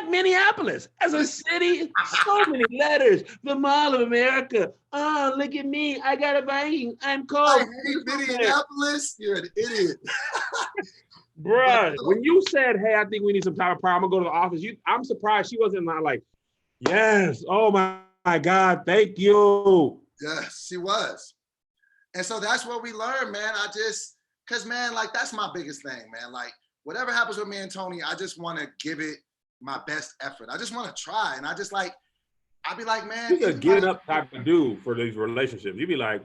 Minneapolis as a city. So many letters. The Mall of America. Oh, look at me. I got a Viking. I'm cold.
I hate Minneapolis. You're an idiot.
Bruh, when you said, hey, I think we need some time of prayer, I'm gonna go to the office. I'm surprised she wasn't like, yes, oh my God, thank you.
Yes, she was. And so that's what we learned, man. Cause man, like that's my biggest thing, man. Like whatever happens with me and Tony, I just want to give it my best effort. I just want to try. And I'd be like, man.
You're a get up type of dude for these relationships. You'd be like,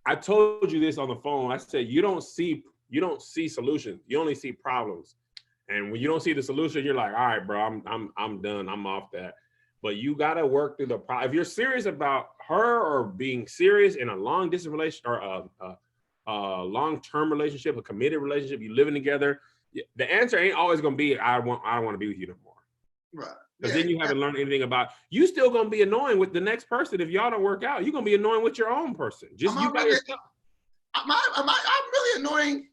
I told you this on the phone. I said, you don't see solutions. You only see problems. And when you don't see the solution, you're like, all right, bro, I'm done. I'm off that. But you got to work through the problem. If you're serious about her or being serious in a long distance relationship or a long-term relationship, a committed relationship, you living together, the answer ain't always going to be, I don't want to be with you no more.
Right.
Because then you haven't learned anything about, you still going to be annoying with the next person. If y'all don't work out, you're going to be annoying with your own person. Just you by yourself.
I'm really annoying.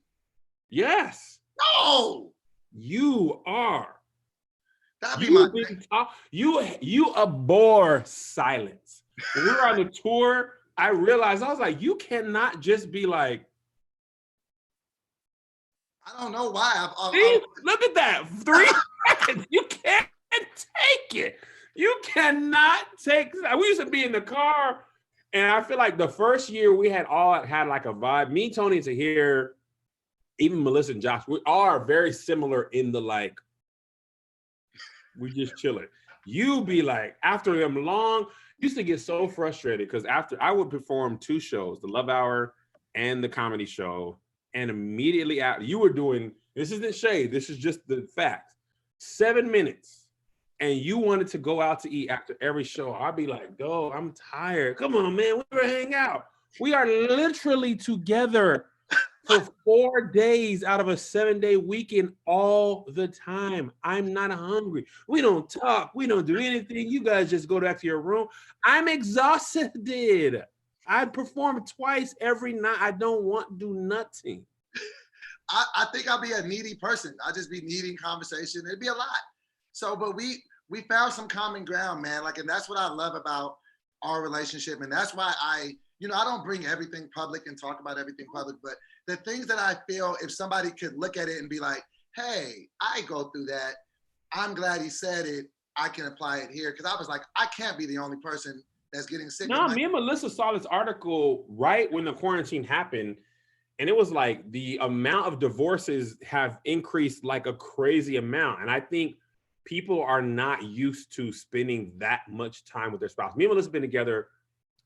Yes.
No.
You are.
That'd be my thing.
You abhor silence. When we were on the tour, I realized, I was like, you cannot just be like,
I don't know why.
Look at that. 3 seconds. You can't take it. You cannot take. We used to be in the car, and I feel like the first year we had like a vibe. Me, Tony, to hear, even Melissa and Josh, we are very similar in the like, we just chilling. You be like, after them long, used to get so frustrated because after I would perform 2 shows, the Love Hour and the comedy show, and immediately after, you were doing, this isn't shade, this is just the facts, 7 minutes, and you wanted to go out to eat after every show. I'd be like, go, I'm tired. Come on, man, we ever hang out? We are literally together for 4 days out of a 7-day weekend all the time. I'm not hungry. We don't talk. We don't do anything. You guys just go back to your room. I'm exhausted. I perform twice every night. I don't want to do nothing.
I think I'll be a needy person. I'll just be needing conversation. It'd be a lot. So, but we found some common ground, man. Like, and that's what I love about our relationship. And that's why I don't bring everything public and talk about everything public, but the things that I feel, if somebody could look at it and be like, hey, I go through that. I'm glad he said it. I can apply it here. Cause I was like, I can't be the only person that's getting sick.
No, me and Melissa saw this article right when the quarantine happened. And it was like the amount of divorces have increased like a crazy amount. And I think people are not used to spending that much time with their spouse. Me and Melissa have been together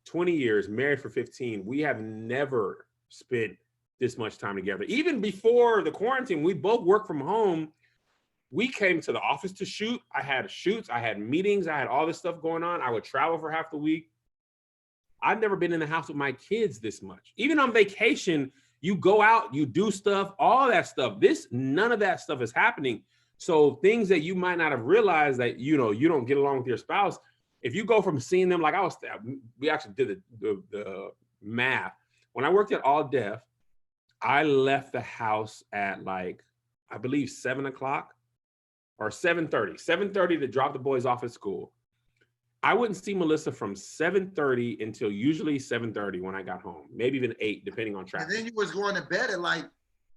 20 years, married for 15. We have never spent this much time together. Even before the quarantine, we both worked from home. We came to the office to shoot. I had shoots, I had meetings, I had all this stuff going on. I would travel for half the week. I've never been in the house with my kids this much. Even on vacation, you go out, you do stuff, all that stuff. None of that stuff is happening. So things that you might not have realized that, you don't get along with your spouse. If you go from seeing them, like we actually did the math. When I worked at All Deaf, I left the house at like, I believe 7 o'clock or 7:30, 7:30 to drop the boys off at school. I wouldn't see Melissa from 7:30 until usually 7:30 when I got home, maybe even 8, depending on traffic.
And then you was going to bed at like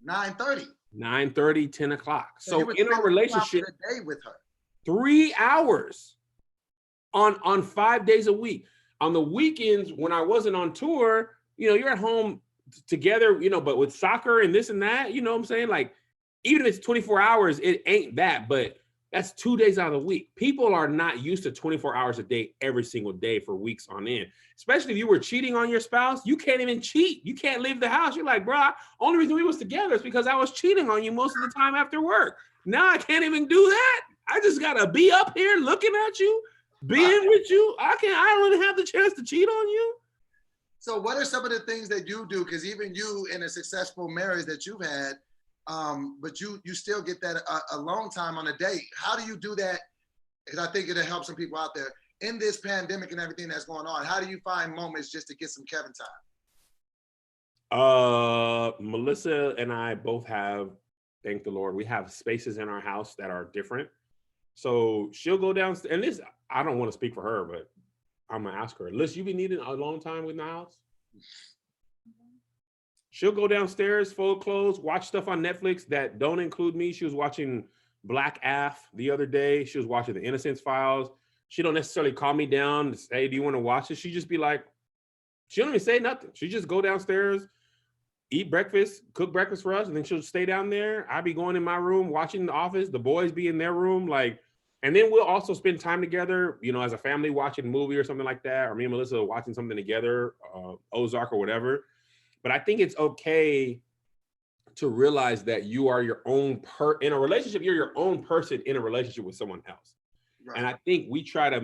9:30.
9:30, 10 o'clock. So in our relationship,
a day with her.
3 hours on 5 days a week. On the weekends, when I wasn't on tour, you're at home together, but with soccer and this and that, you know what I'm saying? Like, even if it's 24 hours, it ain't that, but that's 2 days out of the week. People are not used to 24 hours a day every single day for weeks on end. Especially if you were cheating on your spouse, you can't even cheat. You can't leave the house. You're like, bro, only reason we was together is because I was cheating on you most of the time after work. Now I can't even do that. I just gotta be up here looking at you, being with you. I don't even have the chance to cheat on you.
So what are some of the things that you do? Because even you in a successful marriage that you've had, but you still get that alone time on a date. How do you do that? Because I think it'll help some people out there in this pandemic and everything that's going on. How do you find moments just to get some Kevin time?
Melissa and I both have, thank the Lord, we have spaces in our house that are different. So she'll go downstairs, and this, I don't want to speak for her, but I'm gonna ask her, Liz, you be needing a long time with my house? She'll go downstairs, fold clothes, watch stuff on Netflix that don't include me. She was watching Black Af the other day. She was watching The Innocence Files. She don't necessarily call me down to say, do you want to watch it? She just be like, she don't even say nothing. She just go downstairs, eat breakfast, cook breakfast for us, and then she'll stay down there. I'll be going in my room, watching The Office. The boys be in their room, like, and then we'll also spend time together, as a family watching a movie or something like that, or me and Melissa watching something together, Ozark or whatever. But I think it's okay to realize that you are your own in a relationship, you're your own person in a relationship with someone else. Right. And I think we try to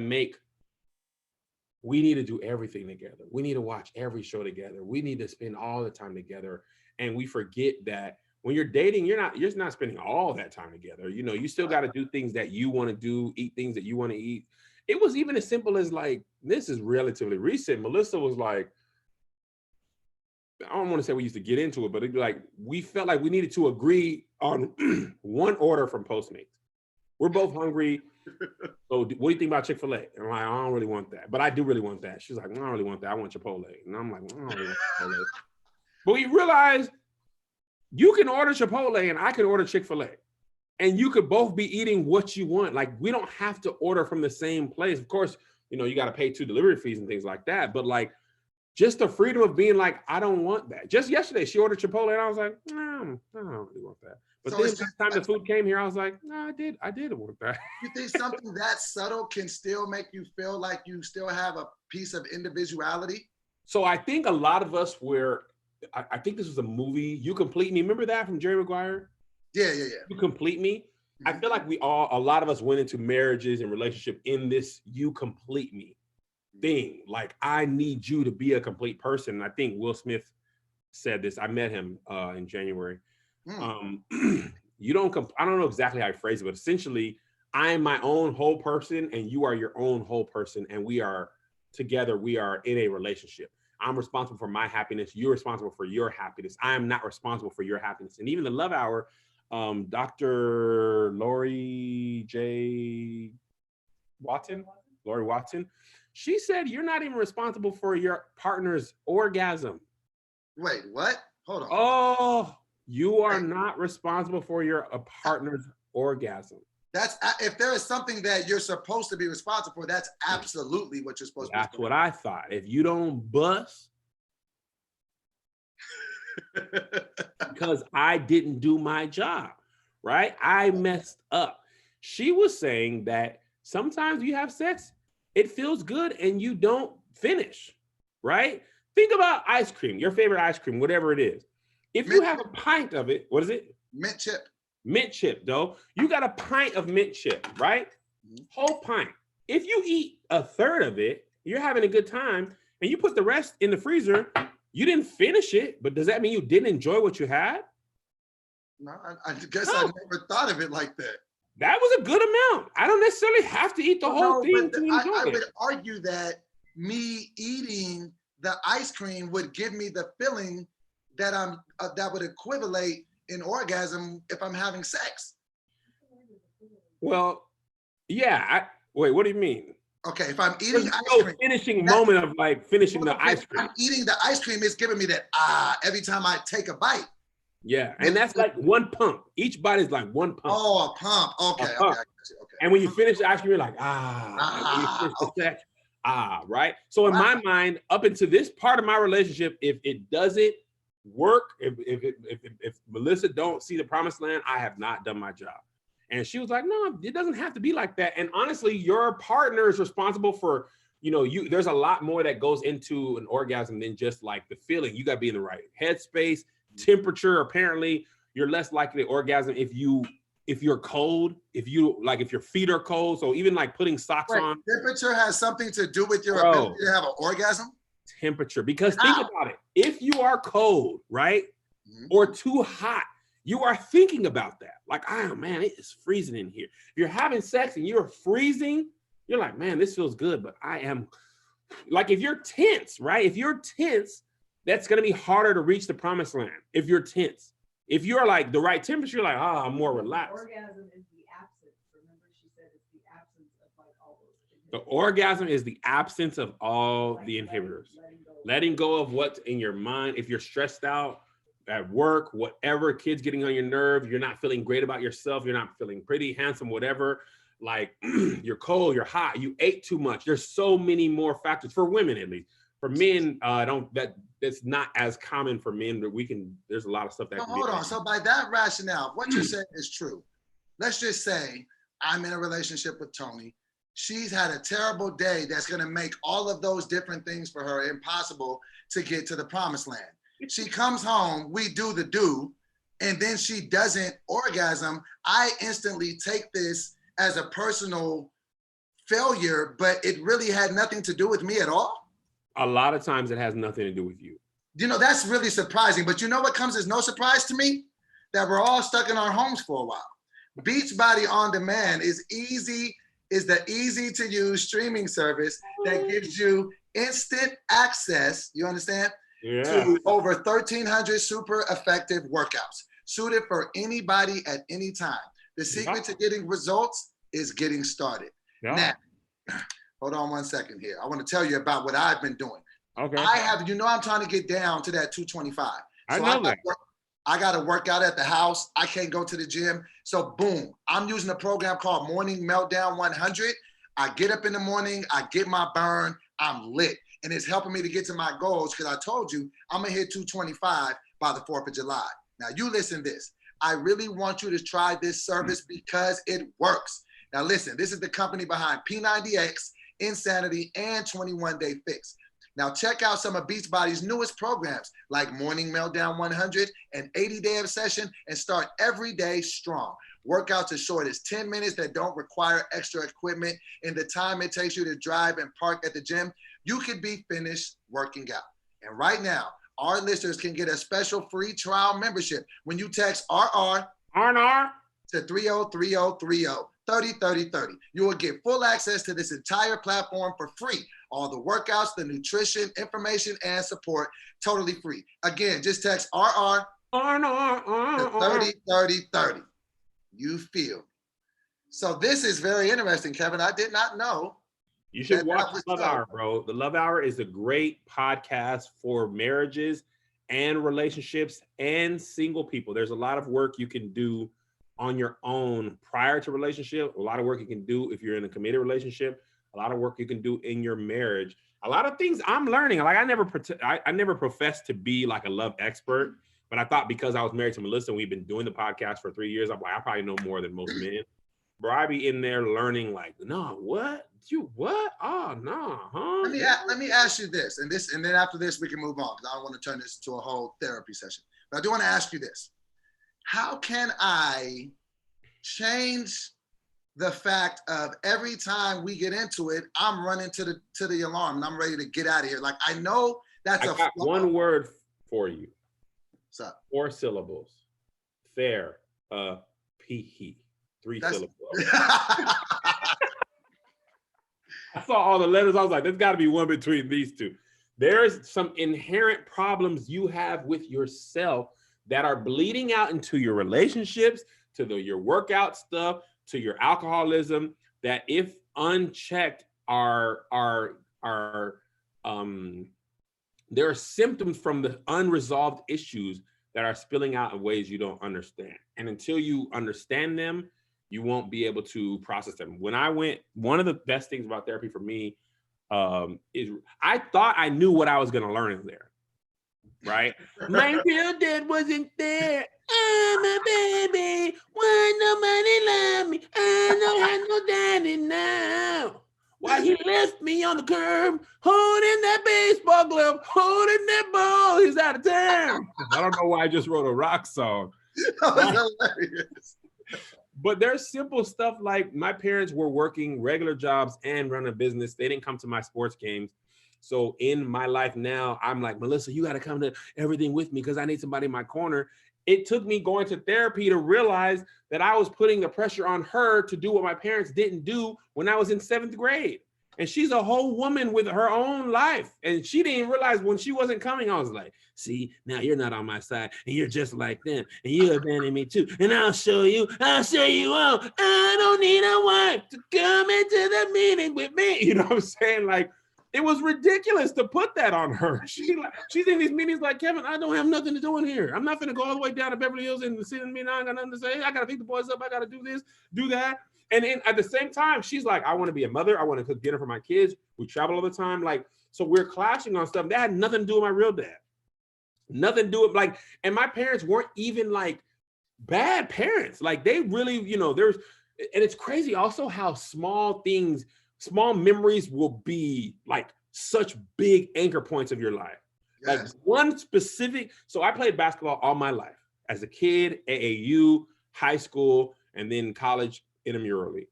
we need to do everything together. We need to watch every show together. We need to spend all the time together. And we forget that when you're dating, you're not spending all that time together. You still got to do things that you want to do, eat things that you want to eat. It was even as simple as like, this is relatively recent. Melissa was like, I don't want to say we used to get into it, but it'd be like, we felt like we needed to agree on one order from Postmates. We're both hungry. So what do you think about Chick-fil-A? And I'm like, I don't really want that, but I do really want that. She's like, I don't really want that. I want Chipotle. And I'm like, I don't really want Chipotle. But we realized you can order Chipotle and I can order Chick-fil-A. And you could both be eating what you want. Like, we don't have to order from the same place. Of course, you got to pay 2 delivery fees and things like that. But like, just the freedom of being like, I don't want that. Just yesterday, she ordered Chipotle, and I was like, no, I don't really want that. But then by the time the food came here, I was like, no, I did want that.
You think something that subtle can still make you feel like you still have a piece of individuality? So
I think a lot of us I think this was a movie, You Complete Me. Remember that from Jerry Maguire?
Yeah.
You Complete Me. Mm-hmm. I feel like a lot of us went into marriages and relationship in this You Complete Me thing. Like, I need you to be a complete person. And I think Will Smith said this. I met him in January.
Mm.
You don't. I don't know exactly how I phrase it, but essentially, I am my own whole person, and you are your own whole person, and we are together. We are in a relationship. I'm responsible for my happiness. You're responsible for your happiness. I am not responsible for your happiness. And even the Love Hour, Dr. Lori Watson, she said you're not even responsible for your partner's orgasm.
Wait, what? Hold on.
Oh, you are not responsible for your partner's orgasm.
That's if there is something that you're supposed to be responsible for, that's absolutely what you're supposed to be.
That's what I thought. If you don't bust, because I didn't do my job, right? I messed up. She was saying that sometimes you have sex, it feels good and you don't finish, right? Think about ice cream, your favorite ice cream, whatever it is. If you have a pint of it, what is it?
Mint chip.
Mint chip, though. You got a pint of mint chip, right? Whole pint. If you eat a third of it, you're having a good time, and you put the rest in the freezer, you didn't finish it, but does that mean you didn't enjoy what you had?
No, I guess I never thought of it like that.
That was a good amount. I don't necessarily have to eat the whole thing to enjoy
I
it.
would argue that me eating the ice cream would give me the feeling that that would equivalent in orgasm if I'm having sex.
Well, yeah. Wait, what do you mean?
Okay, if I'm eating ice cream,
finishing moment of like finishing the ice cream.
I'm eating the ice cream, it's giving me that every time I take a bite.
Yeah, and that's like one pump. Each bite is like one pump.
Oh, a pump. Okay,
pump.
Okay.
And when you finish the ice cream, you're like, right? So in my mind, up into this part of my relationship, if it doesn't work, if Melissa don't see the promised land, I have not done my job. And she was like, no, it doesn't have to be like that. And honestly, your partner is responsible for, there's a lot more that goes into an orgasm than just like the feeling. You got to be in the right headspace, temperature. Apparently, you're less likely to orgasm if you're cold, if your feet are cold. So even like putting socks on.
Temperature has something to do with your ability to have an orgasm?
Temperature, because think about it. If you are cold, right, or too hot, you are thinking about that. Like, oh man, it is freezing in here. If you're having sex and you're freezing, you're like, man, this feels good, but I am like, if you're tense, right? If you're tense, that's going to be harder to reach the promised land. If you're tense, if you're like the right temperature, you're like, I'm more relaxed.
Orgasm is the absence. Remember, she said it's the absence of like all those.
The orgasm is the absence of all the inhibitors. Letting go of what's in your mind. If you're stressed out at work, whatever, kids getting on your nerve, you're not feeling great about yourself, you're not feeling pretty, handsome, whatever, like you're cold, you're hot, you ate too much. There's so many more factors for women, at least. For men, that's not as common for men, but there's a lot of stuff that
hold on. So by that rationale, what you're saying is true. Let's just say I'm in a relationship with Tony. She's had a terrible day that's going to make all of those different things for her impossible to get to the promised land. She comes home, we do, and then she doesn't orgasm. I instantly take this as a personal failure, but it really had nothing to do with me at all.
A lot of times it has nothing to do with you.
That's really surprising. But you know what comes as no surprise to me? That we're all stuck in our homes for a while. Beachbody On Demand is the easy to use streaming service that gives you instant access, you understand?
Yeah.
To over 1,300 super effective workouts suited for anybody at any time. The secret to getting results is getting started. Yeah. Now, hold on 1 second here. I want to tell you about what I've been doing.
Okay.
I'm trying to get down to that 225. So
I know that.
I got to work out at the house. I can't go to the gym. So boom, I'm using a program called Morning Meltdown 100. I get up in the morning, I get my burn, I'm lit. And it's helping me to get to my goals because I told you I'm going to hit 225 by the 4th of July. Now you listen to this. I really want you to try this service because it works. Now listen, this is the company behind P90X, Insanity, and 21 Day Fix. Now check out some of Beachbody's newest programs like Morning Meltdown 100 and 80-Day Obsession and start every day strong. Workouts as short as 10 minutes that don't require extra equipment. In the time it takes you to drive and park at the gym, you could be finished working out. And right now, our listeners can get a special free trial membership when you text RR
R&R.
to 303030 303030. You will get full access to this entire platform for free. All the workouts, the nutrition, information, and support, totally free. Again, just text RR to 303030. You feel. So this is very interesting, Kevin. I did not know.
You should watch
was
Love
so.
Hour, bro. The Love Hour is a great podcast for marriages and relationships and single people. There's a lot of work you can do on your own prior to relationship. A lot of work you can do if you're in a committed relationship. A lot of work you can do in your marriage. A lot of things I'm learning. Like I never professed to be like a love expert, but I thought because I was married to Melissa and we've been doing the podcast for 3 years, I'm like, I probably know more than most men. Bro, I be in there learning like, no, what? You what? Oh, no, huh?
Let me ask you this, and then after this we can move on because I don't want to turn this into a whole therapy session. But I do want to ask you this: how can I change the fact of every time we get into it, I'm running to the alarm and I'm ready to get out of here? Like I know that's
I got one word for you.
What's up?
4 syllables. Fair. P-he. 3 syllables. I saw all the letters. I was like, there's got to be one between these two. There's some inherent problems you have with yourself that are bleeding out into your relationships, to your workout stuff, to your alcoholism, that if unchecked there are symptoms from the unresolved issues that are spilling out in ways you don't understand. And until you understand them, you won't be able to process them. When I went, one of the best things about therapy for me is I thought I knew what I was going to learn in there, right? My real dad wasn't there. I'm a baby. Why nobody love me? I don't have no daddy now. Why he left me on the curb, holding that baseball glove, holding that ball. He's out of town. I don't know why I just wrote a rock song.
That was hilarious.
But there's simple stuff like my parents were working regular jobs and running a business. They didn't come to my sports games. So in my life now, I'm like, Melissa, you got to come to everything with me because I need somebody in my corner. It took me going to therapy to realize that I was putting the pressure on her to do what my parents didn't do when I was in 7th grade. And she's a whole woman with her own life. And she didn't realize when she wasn't coming, I was like, see, now you're not on my side and you're just like them and you abandoned me too. And I'll show you all. I don't need a wife to come into the meeting with me. You know what I'm saying? Like, it was ridiculous to put that on her. She's in these meetings like, Kevin, I don't have nothing to do in here. I'm not going to go all the way down to Beverly Hills and sit in the meeting. I ain't got nothing to say. I got to pick the boys up. I got to do this, do that. And then at the same time, she's like, I want to be a mother. I want to cook dinner for my kids. We travel all the time. Like, so we're clashing on stuff that had nothing to do with my real dad. Nothing to do with like, and my parents weren't even like bad parents. Like they really, you know, and it's crazy also how small memories will be like such big anchor points of your life. Yes. Like one specific, so I played basketball all my life as a kid, AAU, high school, and then college intramurally,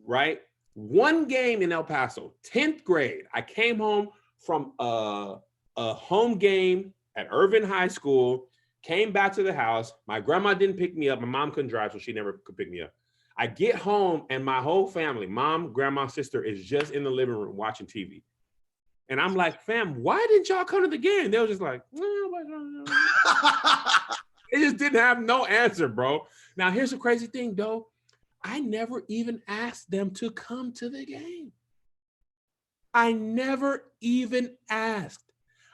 right? One game in El Paso, 10th grade, I came home from a home game at Irvin High School, came back to the house. My grandma didn't pick me up. My mom couldn't drive, so she never could pick me up. I get home and my whole family, mom, grandma, sister, is just in the living room watching TV. And I'm like, fam, why didn't y'all come to the game? They were just like, they just didn't have no answer, bro. Now, here's the crazy thing, though. I never even asked them to come to the game. I never even asked.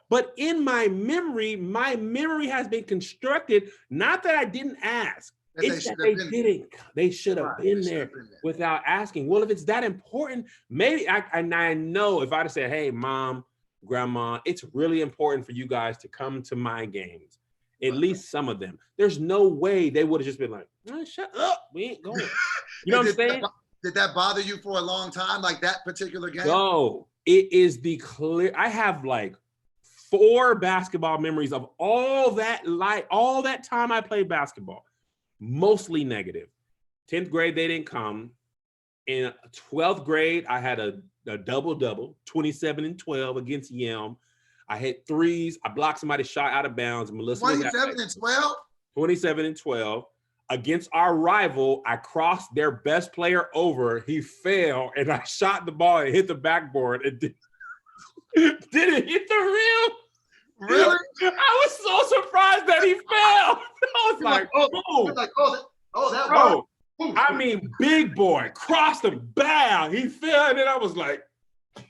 But in my memory has been constructed, not that I didn't ask. It's that they didn't. They should have been there without asking. Well, if it's that important, maybe I know if I'd have said, hey, mom, grandma, it's really important for you guys to come to my games. At least some of them. There's no way they would have just been like, oh, shut up, we ain't going. You know what I'm saying?
Did that bother you for a long time, like that particular game?
No, it is I have like 4 basketball memories of all that time I played basketball. Mostly negative. 10th grade, they didn't come. In 12th grade, I had a double-double, 27 and 12 against Yelm. I hit threes. I blocked somebody's shot out of bounds. Melissa was
27 and 12?
27 and 12. Against our rival, I crossed their best player over. He fell, and I shot the ball and hit the backboard. And didn't hit the rim.
Really?
I was so surprised that he fell. I was like,
that
bro.
ball.
I mean, big boy, crossed him, bam. He fell, and then I was like,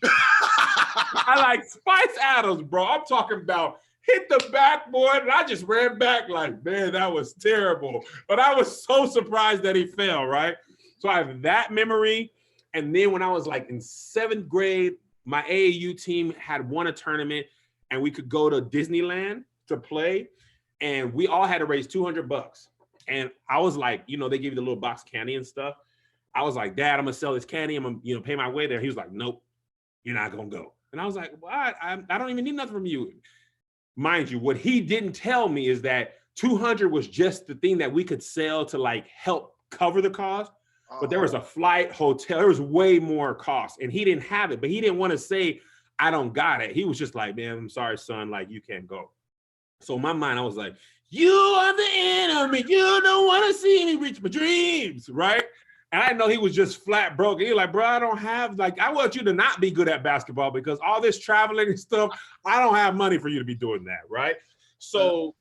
I like Spice Adams, bro. I'm talking about hit the backboard, and I just ran back like, man, that was terrible. But I was so surprised that he fell, right? So I have that memory. And then when I was like in 7th grade, my AAU team had won a tournament, and we could go to Disneyland to play, and we all had to raise $200. And I was like, you know, they give you the little box of candy and stuff. I was like, Dad, I'm gonna sell this candy. I'm gonna, you know, pay my way there. He was like, nope, you're not gonna go. And I was like, what? I don't even need nothing from you. Mind you, what he didn't tell me is that 200 was just the thing that we could sell to like help cover the cost. But there was a flight, hotel, there was way more cost, and he didn't have it, but he didn't want to say, I don't got it. He was just like, man, I'm sorry, son, like you can't go. So in my mind, I was like, you are the enemy. You don't want to see me reach my dreams, right? And I know he was just flat broke. And he was like, bro, I don't have, like, I want you to not be good at basketball because all this traveling and stuff, I don't have money for you to be doing that, right? So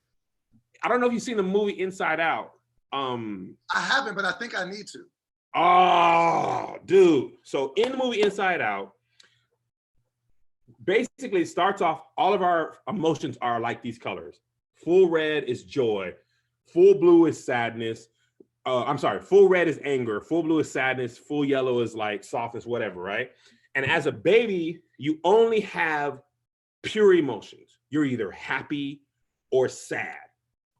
I don't know if you've seen the movie Inside Out.
I haven't, but I think I need to.
Oh, dude. So in the movie Inside Out, basically it starts off, all of our emotions are like these colors. Full red is joy. Full blue is sadness. Full red is anger. Full blue is sadness. Full yellow is like softness, whatever, right? And as a baby, you only have pure emotions. You're either happy or sad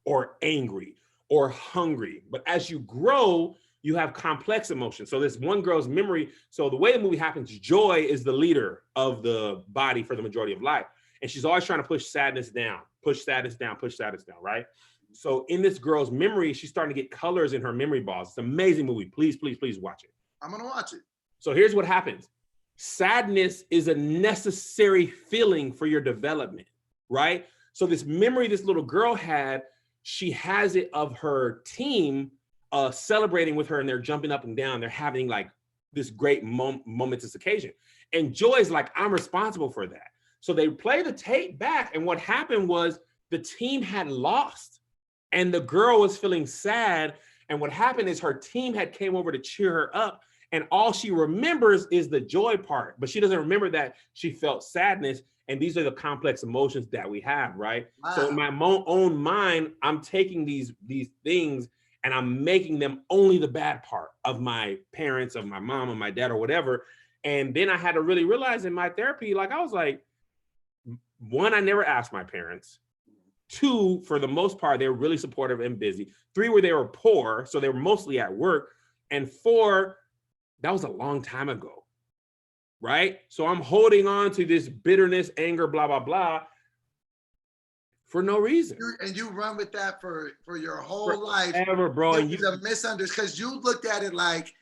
or angry or hungry. But as you grow, you have complex emotions. So this one girl's memory, so the way the movie happens, Joy is the leader of the body for the majority of life. And she's always trying to push sadness down, right? So in this girl's memory, she's starting to get colors in her memory balls. It's an amazing movie. Please, please, please watch it.
I'm gonna watch it.
So here's what happens. Sadness is a necessary feeling for your development, right? So this memory this little girl had, she has it of her team celebrating with her, and they're jumping up and down. They're having like this great momentous occasion. And Joy's like, I'm responsible for that. So they play the tape back, and what happened was the team had lost, and the girl was feeling sad. And what happened is her team had came over to cheer her up, and all she remembers is the joy part, but she doesn't remember that she felt sadness. And these are the complex emotions that we have, right? Wow. So in my own mind, I'm taking these things and I'm making them only the bad part of my parents, of my mom, or my dad, or whatever. And then I had to really realize in my therapy, like I was like, 1, I never asked my parents. 2, for the most part, they were really supportive and busy. 3, where they were poor, so they were mostly at work. And 4, that was a long time ago, right? So I'm holding on to this bitterness, anger, blah, blah, blah, for no reason.
And you run with that for your whole life.
Ever, bro.
It was a misunderstanding because you looked at it like,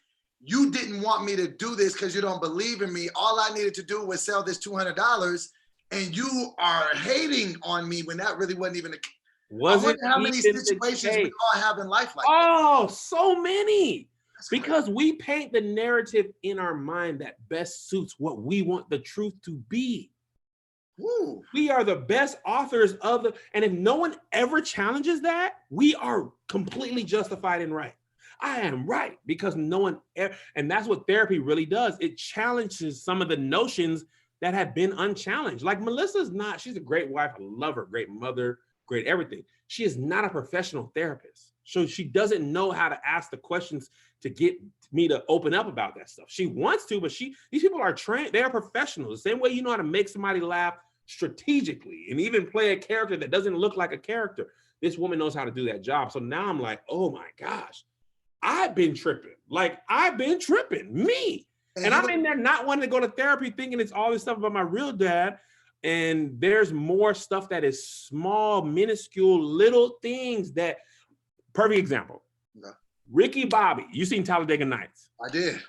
you didn't want me to do this because you don't believe in me. All I needed to do was sell this $200, and you are hating on me when that really wasn't even a. I wonder how many situations we all have in life like that.
Oh, so many. Because we paint the narrative in our mind that best suits what we want the truth to be.
Woo.
We are the best authors of the, and if no one ever challenges that, we are completely justified and right. I am right because no one ever, and that's what therapy really does. It challenges some of the notions that have been unchallenged. Like Melissa's not, she's a great wife, I love her, great mother, great everything. She is not a professional therapist. So she doesn't know how to ask the questions to get me to open up about that stuff. She wants to, but these people are trained, they are professionals. The same way you know how to make somebody laugh strategically and even play a character that doesn't look like a character. This woman knows how to do that job. So now I'm like, oh my gosh, I've been tripping. Like I've been tripping, me. And I'm in there not wanting to go to therapy thinking it's all this stuff about my real dad. And there's more stuff that is small, minuscule, little things that, perfect example. No. Ricky Bobby, you seen Talladega Nights.
I did.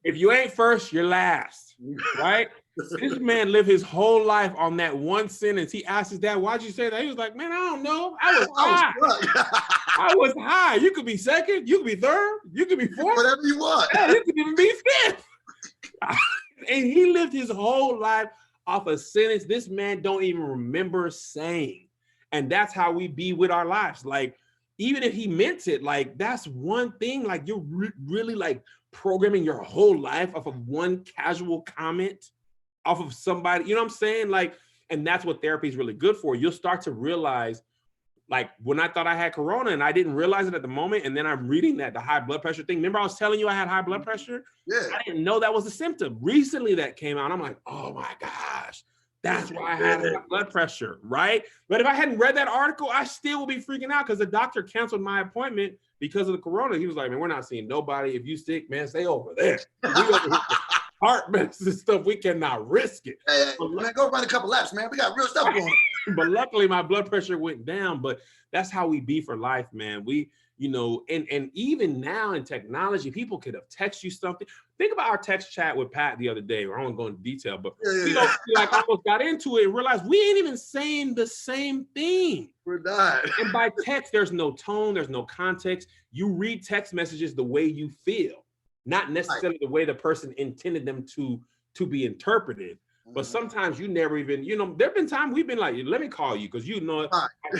If you ain't first, you're last, right? This man lived his whole life on that one sentence. He asked his dad, "Why'd you say that?" He was like, "Man, I don't know. I was high. I was high. You could be second. You could be third. You could be fourth.
Whatever you want.
Hell, you could even be fifth." And he lived his whole life off a sentence this man don't even remember saying. And that's how we be with our lives. Like, even if he meant it, like, that's one thing. Like, you're really like programming your whole life off of one casual comment off of somebody, you know what I'm saying? Like, and that's what therapy is really good for. You'll start to realize, like, when I thought I had corona and I didn't realize it at the moment, and then I'm reading that the high blood pressure thing. Remember I was telling you I had high blood pressure?
Yeah.
I didn't know that was a symptom. Recently that came out. I'm like, oh my gosh, that's why I had high blood pressure, right? But if I hadn't read that article, I still would be freaking out because the doctor canceled my appointment because of the corona. He was like, man, we're not seeing nobody. If you sick, man, stay over there. We over here. Heart medicine stuff, we cannot risk it.
Hey, man, go run a couple laps, man. We got real stuff going on.
But luckily my blood pressure went down. But that's how we be for life, man. We, you know, and even now in technology, people could have text you something. Think about our text chat with Pat the other day. I won't go into detail, but we like almost got into it and realized we ain't even saying the same thing.
We're not.
And by text, there's no tone, there's no context. You read text messages the way you feel, not necessarily the way the person intended them to be interpreted. But sometimes you never even, you know, there've been times we've been like, let me call you because you know,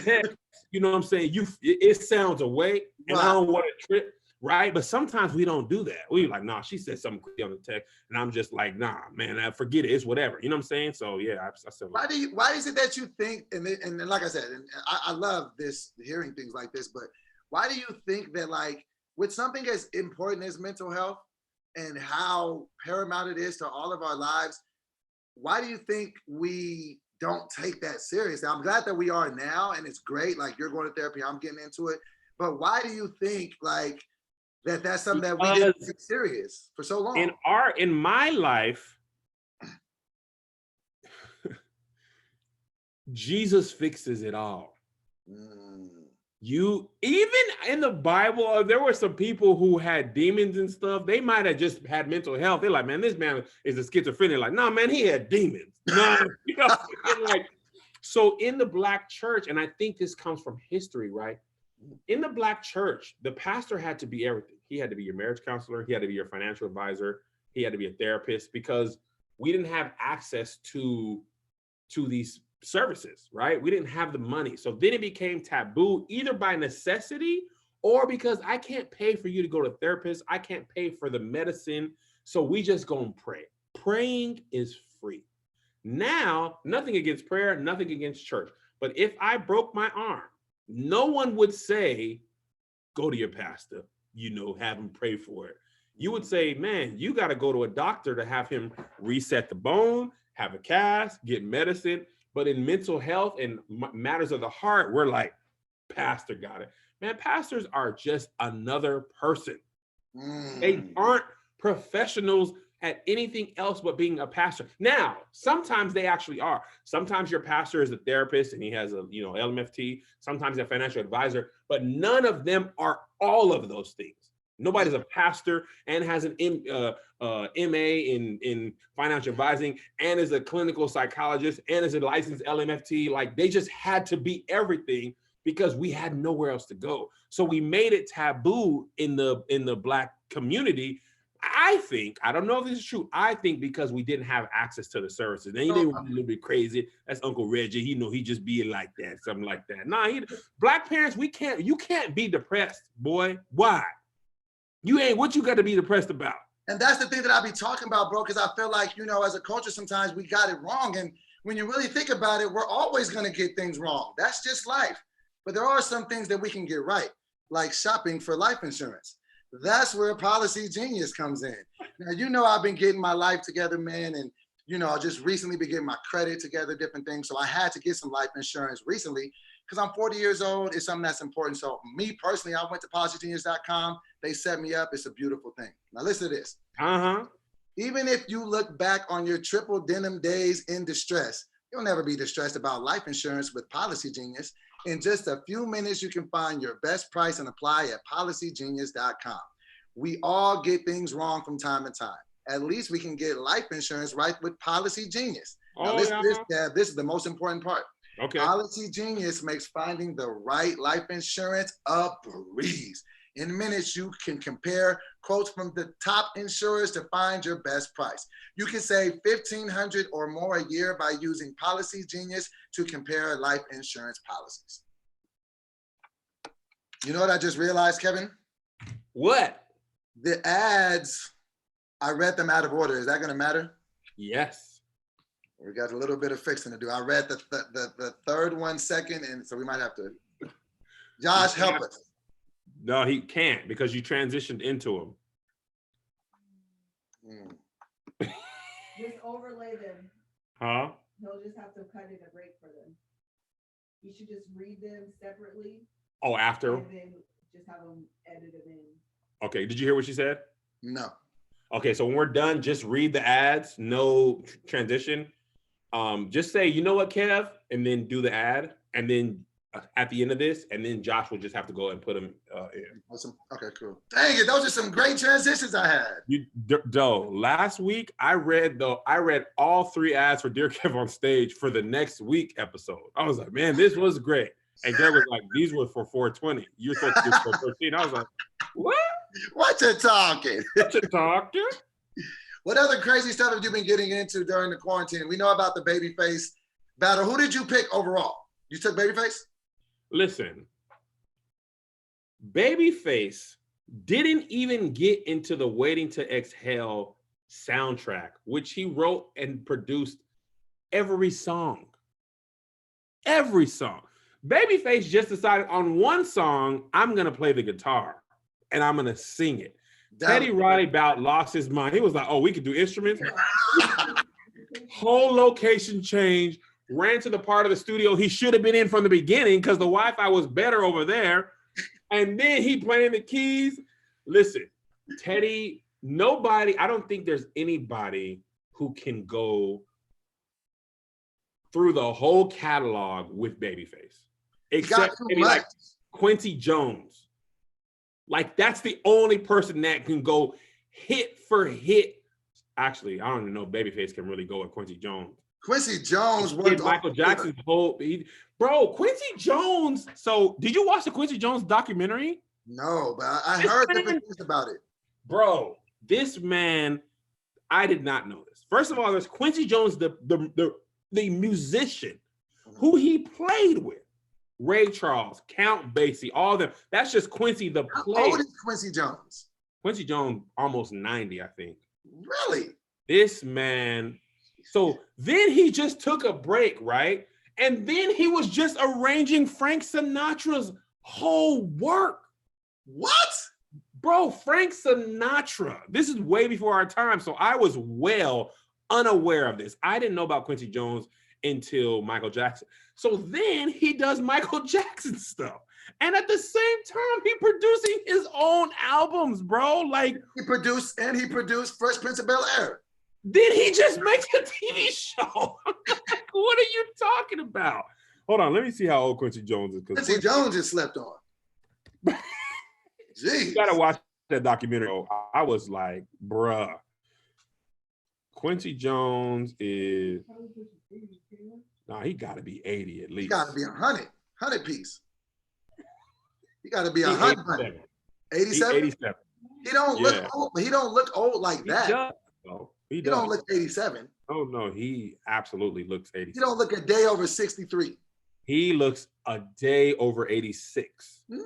text, you know what I'm saying? It sounds away and I don't want to trip, right? But sometimes we don't do that. We like, nah, she said something on the text, and I'm just like, nah, man, I forget it. It's whatever. You know what I'm saying? So yeah, I said.
Why is it that you think, and like I said, and I love this, hearing things like this, but why do you think that, like, with something as important as mental health and how paramount it is to all of our lives, why do you think we don't take that seriously? I'm glad that we are now, and it's great. Like, you're going to therapy, I'm getting into it. But why do you think, like, that's something that we didn't take serious for so long?
In my life, Jesus fixes it all. You, even in the Bible, there were some people who had demons and stuff. They might have just had mental health. They're like, man, this man is a schizophrenic. Like, no, man, he had demons. No, you know, like, so in the Black church, and I think this comes from history, right? In the Black church, the pastor had to be everything. He had to be your marriage counselor. He had to be your financial advisor. He had to be a therapist, because we didn't have access to these services, right? We didn't have the money. So then it became taboo, either by necessity or because I can't pay for you to go to therapist. I can't pay for the medicine. So we just go and pray. Praying is free. Now, nothing against prayer, nothing against church. But if I broke my arm, no one would say, go to your pastor, you know, have him pray for it. You would say, man, you got to go to a doctor to have him reset the bone, have a cast, get medicine. But in mental health and matters of the heart, we're like, pastor got it. Man, pastors are just another person. They aren't professionals at anything else but being a pastor. Now, sometimes they actually are. Sometimes your pastor is a therapist and he has a, you know, LMFT, sometimes a financial advisor, but none of them are all of those things. Nobody's a pastor and has an MA in financial advising and is a clinical psychologist and is a licensed LMFT. Like, they just had to be everything because we had nowhere else to go. So we made it taboo in the Black community. I think, I don't know if this is true, I think because we didn't have access to the services. Then they were a little bit crazy. That's Uncle Reggie. He know he just be like that, something like that. Nah, Black parents, you can't be depressed, boy. Why? You ain't, what you got to be depressed about?
And that's the thing that I be talking about, bro, because I feel like, you know, as a culture, sometimes we got it wrong. And when you really think about it, we're always going to get things wrong. That's just life. But there are some things that we can get right, like shopping for life insurance. That's where Policy Genius comes in. Now, you know, I've been getting my life together, man. And, you know, I just recently been getting my credit together, different things. So I had to get some life insurance recently because I'm 40 years old. It's something that's important. So me personally, I went to policygenius.com. They set me up. It's a beautiful thing. Now listen to this. Even if you look back on your triple denim days in distress, you'll never be distressed about life insurance with Policy Genius. In just a few minutes, you can find your best price and apply at policygenius.com. We all get things wrong from time to time. at least we can get life insurance right with Policy Genius. Now,
Oh,
listen,
yeah.
this is the most important part.
Okay.
Policy Genius makes finding the right life insurance a breeze. In minutes, you can compare quotes from the top insurers to find your best price. You can save $1,500 or more a year by using Policy Genius to compare life insurance policies. You know what I just realized, Kevin?
What?
The ads, I read them out of order. Is that going to matter?
Yes.
We got a little bit of fixing to do. I read the third one second, and so we might have to. Josh, help us.
No, he can't because you transitioned into him.
Just overlay them.
Huh?
He'll just have to cut in a break for them. You should just read them separately.
Oh, after?
And then just have them edit them in.
Okay, did you hear what she said?
No.
Okay, so when we're done, just read the ads, no transition. Just say, you know what, Kev, and then do the ad, and then at the end of this, and then Josh will just have to go and put them in.
Awesome. Okay, cool. Dang it, those are some great transitions I had.
Last week I read all 3 ads for Dear Kev on Stage for the next week episode. I was like, man, this was great. And Greg was like, these were for 420. You're supposed to do 413. I was like, what?
What you talking?
What you talking?
What other crazy stuff have you been getting into during the quarantine? We know about the Babyface battle. Who did you pick overall? You took Babyface?
Listen, Babyface didn't even get into the Waiting to Exhale soundtrack, which he wrote and produced every song. Every song. Babyface just decided on one song, I'm going to play the guitar and I'm going to sing it. Teddy Riley about lost his mind. He was like, oh, we could do instruments. Whole location change. Ran to the part of the studio he should have been in from the beginning because the Wi-Fi was better over there. And then he playing the keys. Listen, Teddy, I don't think there's anybody who can go through the whole catalog with Babyface. Except maybe like Quincy Jones. Like that's the only person that can go hit for hit. Actually, I don't even know if Babyface can really go with Quincy Jones.
Quincy Jones was
Michael Jackson's whole bro, Quincy Jones. So did you watch the Quincy Jones documentary?
No, but I heard different things about it.
Bro, this man, I did not know this. First of all, there's Quincy Jones, the musician who he played with. Ray Charles, Count Basie, all them. That's just Quincy the player.
How old is Quincy Jones?
Quincy Jones, almost 90, I think.
Really?
This man. So then he just took a break, right? And then he was just arranging Frank Sinatra's whole work.
What?
Bro, Frank Sinatra. This is way before our time. So I was well unaware of this. I didn't know about Quincy Jones until Michael Jackson. So then he does Michael Jackson stuff. And at the same time, he producing his own albums, bro. Like
he produced Fresh Prince of Bel-Air.
Then he just makes a TV show. What are you talking about? Hold on, let me see how old Quincy Jones is.
Quincy Jones just slept on. Jeez.
You gotta watch that documentary. I was like, bruh. Quincy Jones is, he gotta be 80 at least.
He gotta be 100 piece. He gotta be 100. 87?
87.
He don't look old, but he don't look old like that.
Does, though. He
don't look 87.
Oh no, he absolutely looks 87.
He don't look a day over 63.
He looks a day over 86.
No,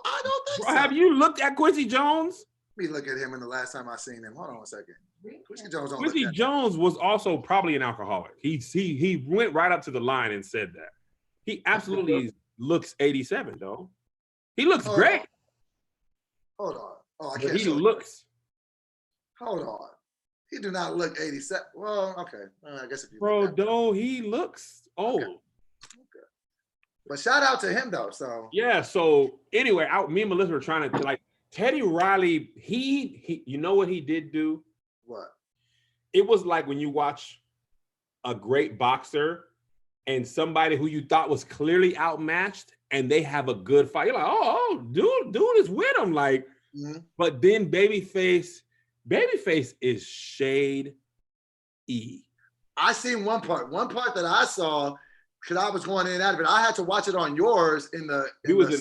I don't think so.
Have you looked at Quincy Jones?
Let me look at him in the last time I seen him. Hold on a second.
Quincy Jones was also probably an alcoholic. He went right up to the line and said that. He absolutely looks 87 though. He looks great.
Hold on. Oh, I can't.
He looks.
Hold on. He do not look 87. Well, okay. I guess if you.
Bro, though he looks old.
Okay. But shout out to him though. So
yeah. So anyway, me and Melissa were trying to like Teddy Riley. He you know what he did do?
What?
It was like when you watch a great boxer and somebody who you thought was clearly outmatched and they have a good fight. You're like, dude is with him. Like, but then Babyface Babyface is Shade E.
I seen one part that I saw because I was going in and out of it. I had to watch it on yours in the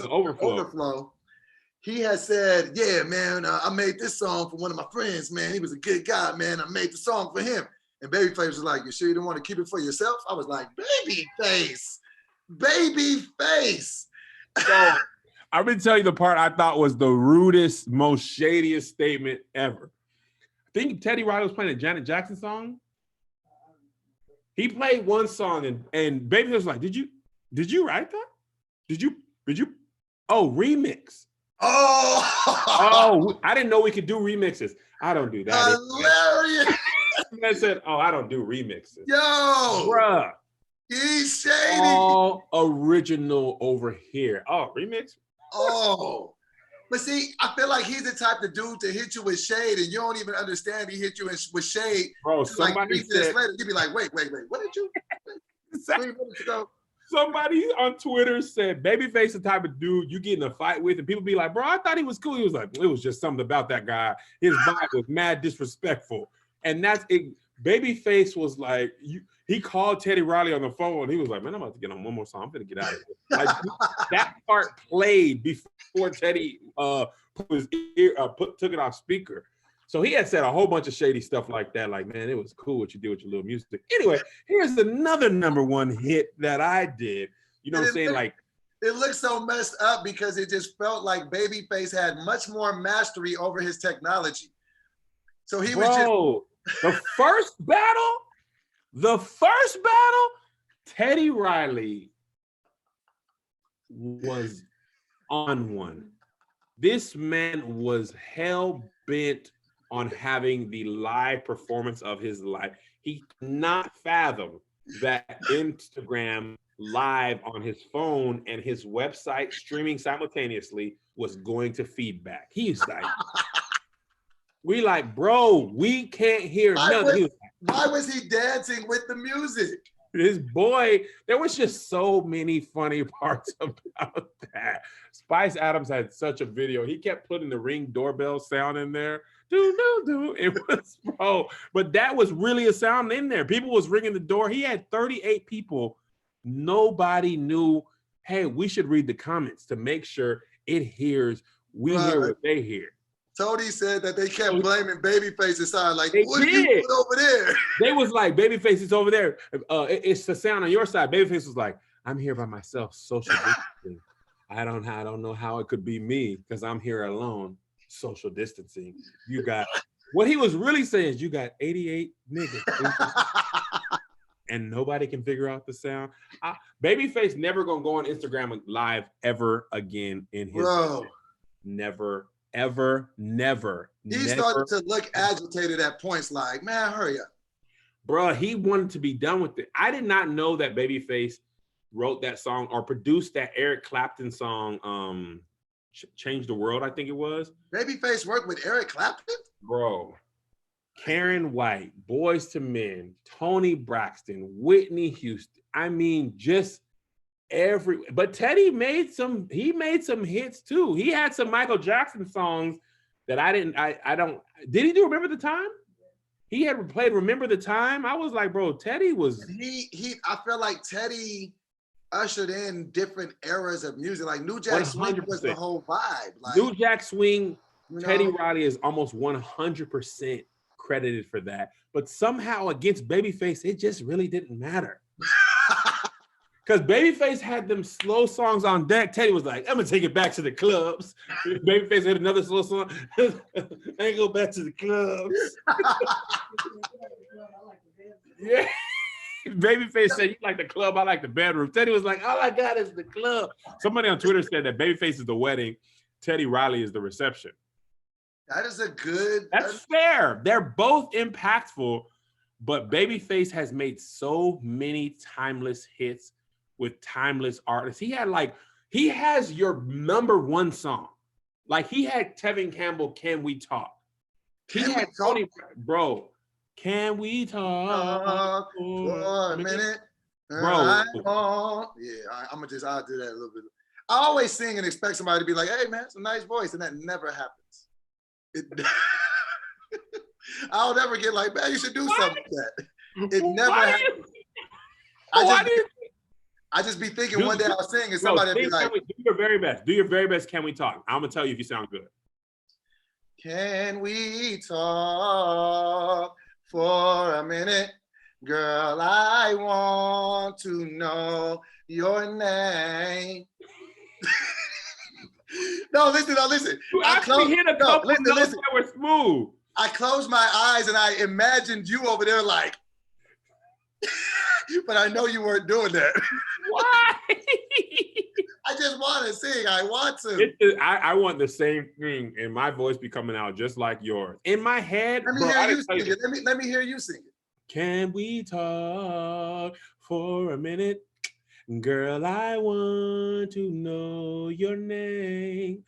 overflow. He has said, yeah, man, I made this song for one of my friends, man. He was a good guy, man. I made the song for him. And Babyface was like, you sure you don't want to keep it for yourself? I was like, Babyface.
So I'm gonna tell you the part I thought was the rudest, most shadiest statement ever. I think Teddy Riley was playing a Janet Jackson song. He played one song and Babyface was like, did you write that? Did you? Oh, remix. Oh, I didn't know we could do remixes. I don't do that.
Hilarious.
Man said, oh, I don't do remixes.
Yo.
Bruh.
He's shady.
All original over here. Oh, remix?
Oh. But see, I feel like he's the type of dude to hit you with shade and you don't even understand he hit you with shade.
Bro, somebody
like 3 minutes later, you'd be like, wait, what did you? 3 minutes ago.
Somebody on Twitter said, Babyface the type of dude you get in a fight with, and people be like, bro, I thought he was cool. He was like, it was just something about that guy. His vibe was mad disrespectful. And that's it. Babyface was like, he called Teddy Riley on the phone. He was like, man, I'm about to get on one more song. I'm gonna get out of here. Like, that part played before Teddy took it off speaker. So he had said a whole bunch of shady stuff like that. Like, man, it was cool what you did with your little music. Anyway, here's another #1 hit that I did. You know what I'm saying? Like,
it looks so messed up because it just felt like Babyface had much more mastery over his technology. So he was just
the first battle, Teddy Riley was on one. This man was hell bent on having the live performance of his life. He could not fathom that Instagram live on his phone and his website streaming simultaneously was going to feedback. He's like, we like, bro, we can't hear nothing.
Why was he dancing with the music?
His boy, there was just so many funny parts about that. Spice Adams had such a video. He kept putting the Ring doorbell sound in there. Do. It was, bro. But that was really a sound in there. People was ringing the door. He had 38 people. Nobody knew, hey, we should read the comments to make sure it hears, we hear what they hear.
Tony said that they kept blaming Babyface's side. Like, what are you doing over there?
They was like, Babyface is over there. It's the sound on your side. Babyface was like, I'm here by myself, social distancing. I don't know how it could be me because I'm here alone, social distancing. You got, what he was really saying is you got 88 niggas. And nobody can figure out the sound. Babyface never gonna go on Instagram live ever again in his life. Never. Ever, never.
He started to look agitated at points like, man, hurry up.
Bro, he wanted to be done with it. I did not know that Babyface wrote that song or produced that Eric Clapton song, Change the World, I think it was.
Babyface worked with Eric Clapton?
Bro, Karen White, Boyz II Men, Tony Braxton, Whitney Houston. I mean, just but Teddy made some hits too. He had some Michael Jackson songs that did he do Remember the Time? He had played Remember the Time. I was like, bro, Teddy was
I feel like Teddy ushered in different eras of music. Like New Jack 100%. Swing was the whole vibe. Like,
New Jack Swing, Teddy Riley is almost 100% credited for that. But somehow against Babyface, it just really didn't matter. Because Babyface had them slow songs on deck. Teddy was like, I'm going to take it back to the clubs. Babyface had another slow song. I go back to the clubs. Yeah. Babyface said, you like the club, I like the bedroom. Teddy was like, all I got is the club. Somebody on Twitter said that Babyface is the wedding. Teddy Riley is the reception. That's fair. They're both impactful, but Babyface has made so many timeless hits with timeless artists. He has your #1 song. Like he had Tevin Campbell, Can We Talk? He had Tony, bro, Can We Talk
for a minute?
Bro.
I'll do that a little bit. I always sing and expect somebody to be like, hey man, it's a nice voice, and that never happens. I'll never get like, man, you should do something like that. It never
Why
happened. I just be thinking one day I'll sing and somebody will be like,
do your very best. Do your very best. Can we talk? I'm gonna tell you if you sound good.
can we talk for a minute? Girl, I want to know your name. No, listen.
You actually hit a couple notes that were smooth.
I closed my eyes and I imagined you over there like, but I know you weren't doing that.
Why?
I just want to sing. I want to.
I want the same thing, and my voice be coming out just like yours. In my head,
Let me hear you sing it. Let me hear you sing it.
Can we talk for a minute? Girl, I want to know your name.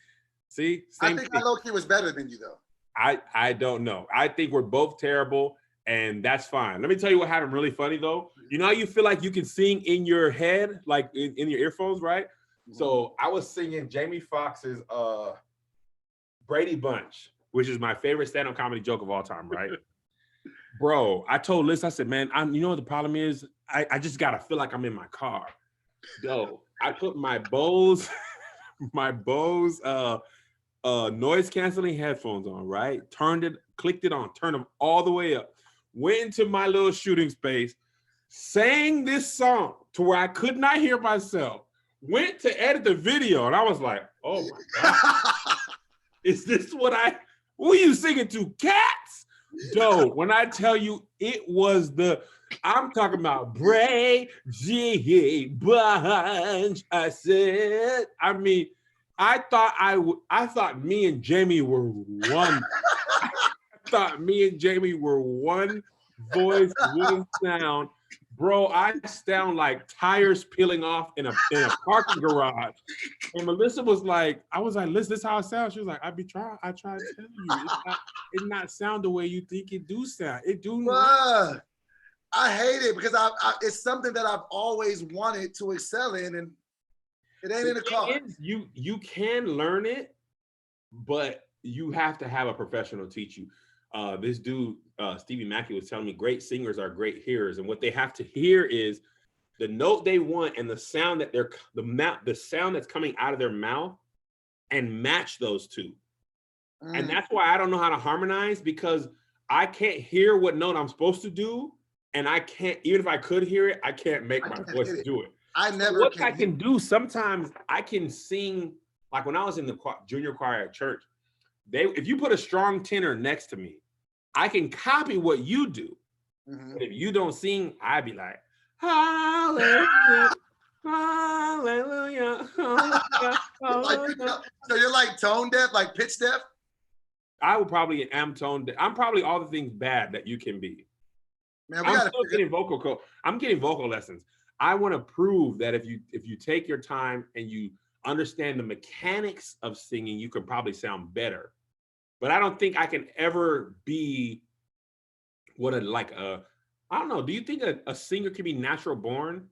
See?
I think I low-key was better than you, though.
I don't know. I think we're both terrible, and that's fine. Let me tell you what happened really funny, though. You know how you feel like you can sing in your head, like in your earphones, right? Mm-hmm. So I was singing Jamie Foxx's Brady Bunch, which is my favorite stand-up comedy joke of all time, right? Bro, I told Liz, I said, man, you know what the problem is? I just gotta feel like I'm in my car. Yo, I put my Bose noise canceling headphones on, right? Clicked it on, turned them all the way up, went into my little shooting space, sang this song to where I could not hear myself, went to edit the video, and I was like, oh my God. Is this who are you singing to? Cats? Yo, when I tell you it was I'm talking about Brady Bunch. I said, I mean, I thought me and Jamie were one. I thought me and Jamie were one voice, one sound. Bro, I sound like tires peeling off in a parking garage. And Melissa was like, I was like, listen, this is how it sounds. She was like, I try to tell you. It not sound the way you think it do sound. It do not.
I hate it because it's something that I've always wanted to excel in, and it ain't in the car.
You can learn it, but you have to have a professional teach you. This dude, Stevie Mackey, was telling me great singers are great hearers, and what they have to hear is the note they want and the sound that the sound that's coming out of their mouth, and match those two. And that's why I don't know how to harmonize, because I can't hear what note I'm supposed to do, and I can't, even if I could hear it, I can't make my voice do it. I can do, sometimes I can sing, like when I was in the junior choir at church, if you put a strong tenor next to me, I can copy what you do. Mm-hmm. But if you don't sing, I'd be like, hallelujah, hallelujah, hallelujah.
So you're like tone deaf, like pitch deaf?
I would probably am tone deaf. I'm probably all the things bad that you can be. Man, I'm still getting I'm getting vocal lessons. I want to prove that if you take your time and you understand the mechanics of singing, you can probably sound better. But I don't think I can ever be I don't know. Do you think a singer can be natural born?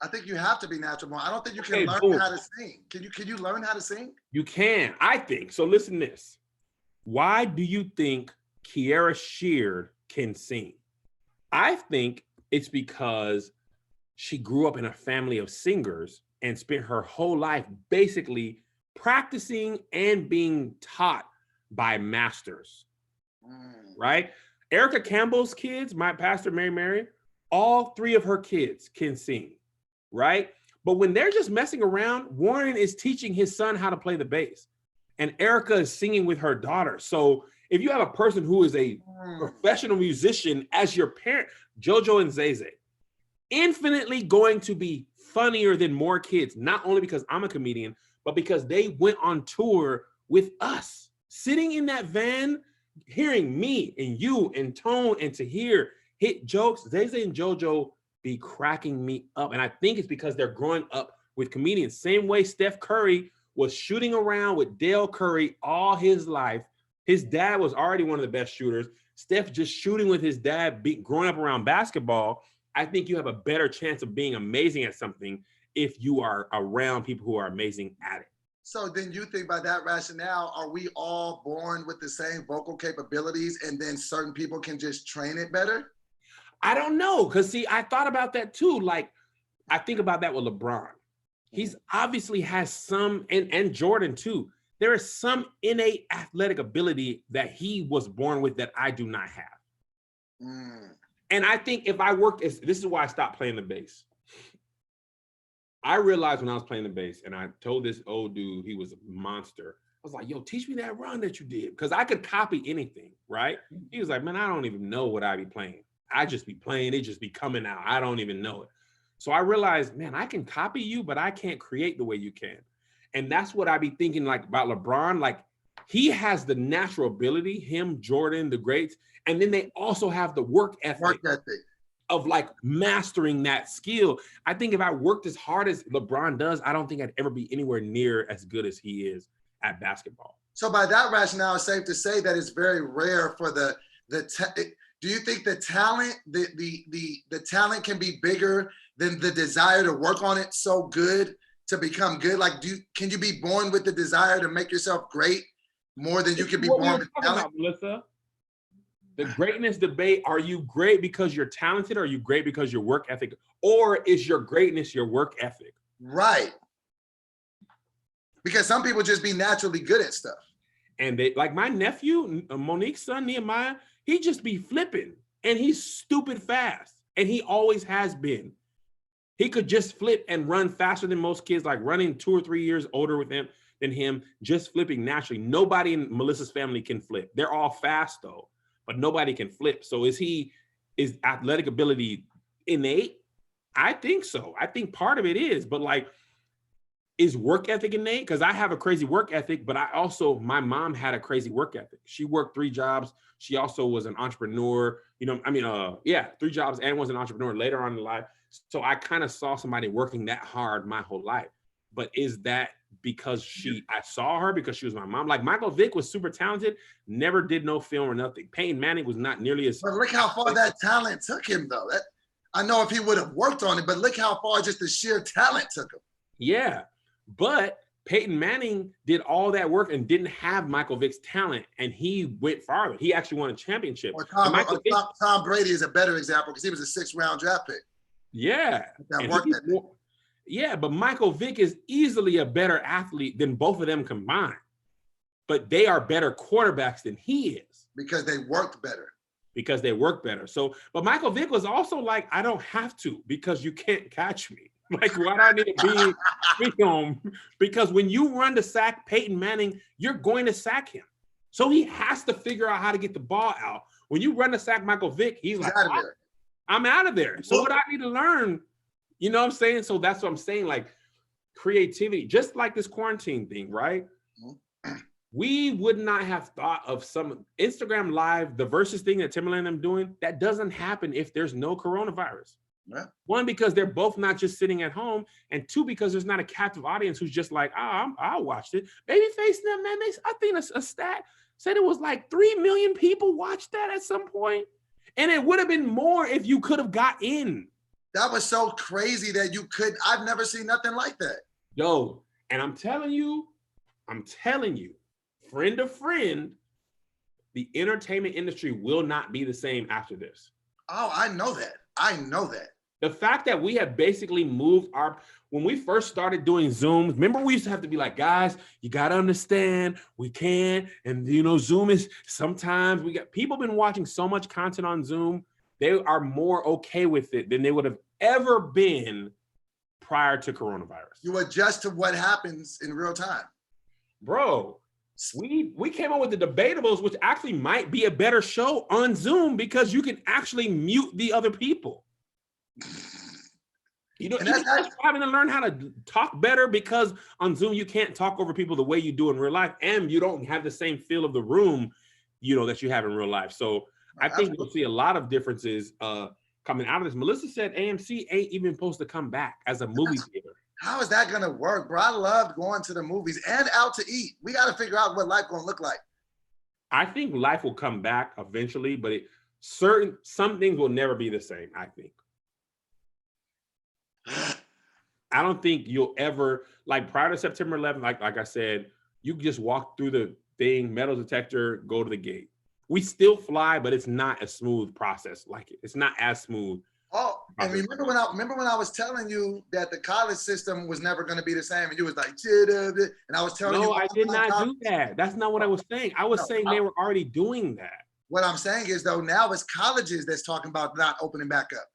I think you have to be natural born. I don't think you can learn how to sing. Can you learn how to sing?
You can, I think. So listen to this. Why do you think Kiara Sheard can sing? I think it's because she grew up in a family of singers and spent her whole life basically practicing and being taught by masters, right? Erica Campbell's kids, my pastor, Mary, all three of her kids can sing, right? But when they're just messing around, Warren is teaching his son how to play the bass, and Erica is singing with her daughter. So if you have a person who is a professional musician as your parent, JoJo and Zay, infinitely going to be funnier than more kids, not only because I'm a comedian, but because they went on tour with us, sitting in that van, hearing me and you and Tone and Tahir hit jokes. Zay and JoJo be cracking me up. And I think it's because they're growing up with comedians. Same way Steph Curry was shooting around with Dale Curry all his life. His dad was already one of the best shooters. Steph just shooting with his dad, growing up around basketball. I think you have a better chance of being amazing at something if you are around people who are amazing at it.
So then you think by that rationale, are we all born with the same vocal capabilities and then certain people can just train it better?
I don't know. Cause see, I thought about that too. Like, I think about that with LeBron. He's obviously has some, and Jordan too. There is some innate athletic ability that he was born with that I do not have. And I think if I worked, this is why I stopped playing the bass. I realized when I was playing the bass, and I told this old dude, he was a monster. I was like, yo, teach me that run that you did. Because I could copy anything, right? He was like, man, I don't even know what I be playing. I just be playing, it just be coming out. I don't even know it. So I realized, man, I can copy you, but I can't create the way you can. And that's what I be thinking like about LeBron. Like, he has the natural ability, him, Jordan, the greats, and then they also have the work ethic. Of like mastering that skill. I think if I worked as hard as LeBron does, I don't think I'd ever be anywhere near as good as he is at basketball.
So by that rationale, it's safe to say that it's very rare for do you think the talent, the talent can be bigger than the desire to work on it so good to become good? Like, can you be born with the desire to make yourself great more than you can be born with talent?
About, Melissa. The greatness debate, are you great because you're talented, or are you great because your work ethic, or is your greatness your work ethic?
Right. Because some people just be naturally good at stuff.
And they, like my nephew, Monique's son, Nehemiah, he just be flipping, and he's stupid fast, and he always has been. He could just flip and run faster than most kids, like running 2 or 3 years older than him, just flipping naturally. Nobody in Melissa's family can flip. They're all fast though, but nobody can flip. So is athletic ability innate? I think so. I think part of it is, but like, is work ethic innate? Because I have a crazy work ethic, but my mom had a crazy work ethic. She worked 3 jobs. She also was an entrepreneur, 3 jobs, and was an entrepreneur later on in life. So I kind of saw somebody working that hard my whole life. But is that because I saw her because she was my mom? Like Michael Vick was super talented, never did no film or nothing. Peyton Manning was not nearly as.
But look how far that talent took him though. I know if he would have worked on it, but look how far just the sheer talent took him.
Yeah, but Peyton Manning did all that work and didn't have Michael Vick's talent, and he went farther. He actually won a championship.
Or Tom Brady is a better example because he was a 6th round draft pick.
Yeah. But Michael Vick is easily a better athlete than both of them combined. But they are better quarterbacks than he is.
Because they worked better. So, but Michael Vick was also like, I don't have to because you can't catch me. Like, why do I need to be film? Because when you run to sack Peyton Manning, you're going to sack him. So he has to figure out how to get the ball out. When you run to sack Michael Vick, he's like, out of there.
I'm out of there. So what I need to learn, you know what I'm saying? So that's what I'm saying, like creativity, just like this quarantine thing, right? We would not have thought of some Instagram Live, the versus thing that Timberland and them doing, that doesn't happen if there's no coronavirus.
Yeah.
1, because they're both not just sitting at home, and 2, because there's not a captive audience who's just like, I'll watch it. Babyface them, man, I think a stat said it was like 3 million people watched that at some point. And it would have been more if you could have got in.
That was so crazy that I've never seen nothing like that.
Yo, and I'm telling you, friend to friend, the entertainment industry will not be the same after this.
Oh, I know that.
The fact that we have basically moved when we first started doing Zooms, remember we used to have to be like, guys, you got to understand, we can. And, Zoom is sometimes people been watching so much content on Zoom. They are more okay with it than they would have ever been prior to coronavirus.
You adjust to what happens in real time.
Bro, we came up with the Debatables, which actually might be a better show on Zoom because you can actually mute the other people. You're having to learn how to talk better because on Zoom you can't talk over people the way you do in real life, and you don't have the same feel of the room, that you have in real life. So I think we'll see a lot of differences coming out of this. Melissa said AMC ain't even supposed to come back as a movie theater.
How is that gonna work, bro? I loved going to the movies and out to eat. We got to figure out what life gonna look like.
I think life will come back eventually, but some things will never be the same, I think. I don't think you'll ever, like prior to September 11th, like I said, you just walk through the thing, metal detector, go to the gate. We still fly, but it's not a smooth process. Like it's not as smooth.
Oh, and remember when I was telling you that the college system was never going to be the same, and you was like, and I was telling you,
no, I did not do that. That's not what I was saying. I was saying they were already doing that.
What I'm saying is though, now it's colleges that's talking about not opening back up.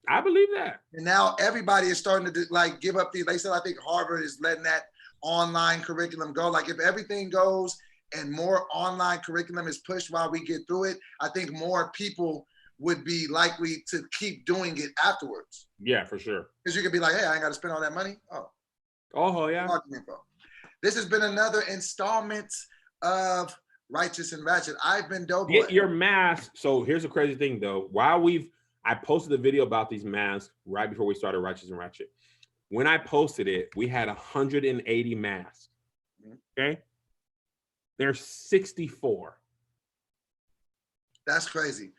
I believe that.
And now everybody is starting to like give up they said, I think Harvard is letting that online curriculum go. Like if everything goes and more online curriculum is pushed while we get through it, I think more people would be likely to keep doing it afterwards.
Yeah, for sure.
Because you could be like, hey, I ain't got to spend all that money.
Oh yeah.
This has been another installment of Righteous and Ratchet. I've been Doughboy.
Get your mask. So here's the crazy thing though. I posted a video about these masks right before we started Righteous and Ratchet. When I posted it, we had 180 masks. Okay. There's 64.
That's crazy.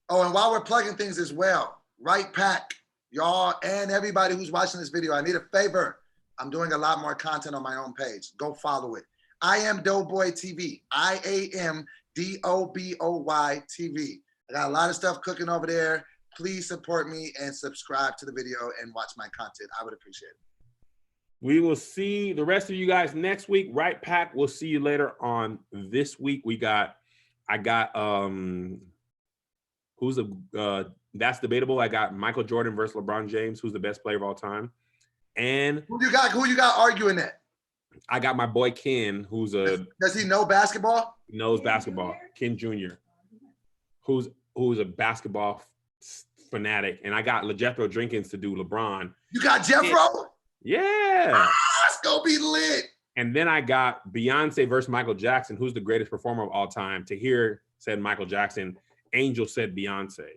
Oh, and while we're plugging things as well, Right Pack, y'all, and everybody who's watching this video, I need a favor. I'm doing a lot more content on my own page. Go follow it. I am Doughboy TV. IAMDOBOY TV. I got a lot of stuff cooking over there. Please support me and subscribe to the video and watch my content. I would appreciate it.
We will see the rest of you guys next week. Right Pack, we'll see you later on this week. That's debatable. I got Michael Jordan versus LeBron James, who's the best player of all time. And
who you got arguing that?
I got my boy Ken,
does he know basketball?
Knows basketball. Ken Jr., who's a basketball fanatic. And I got Jethro Jenkins to do LeBron.
You got Jethro?
Yeah.
It's gonna be lit.
And then I got Beyonce versus Michael Jackson, who's the greatest performer of all time. Tahir said Michael Jackson. Angel said Beyonce.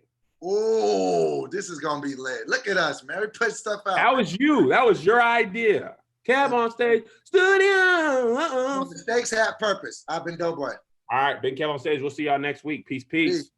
Oh, this is gonna be lit. Look at us, man. We put stuff out.
That was you. That was your idea. Kev on stage. Studio.
Mistakes have purpose. I've been Doughboy.
All right, Big Kev on stage. We'll see y'all next week. Peace.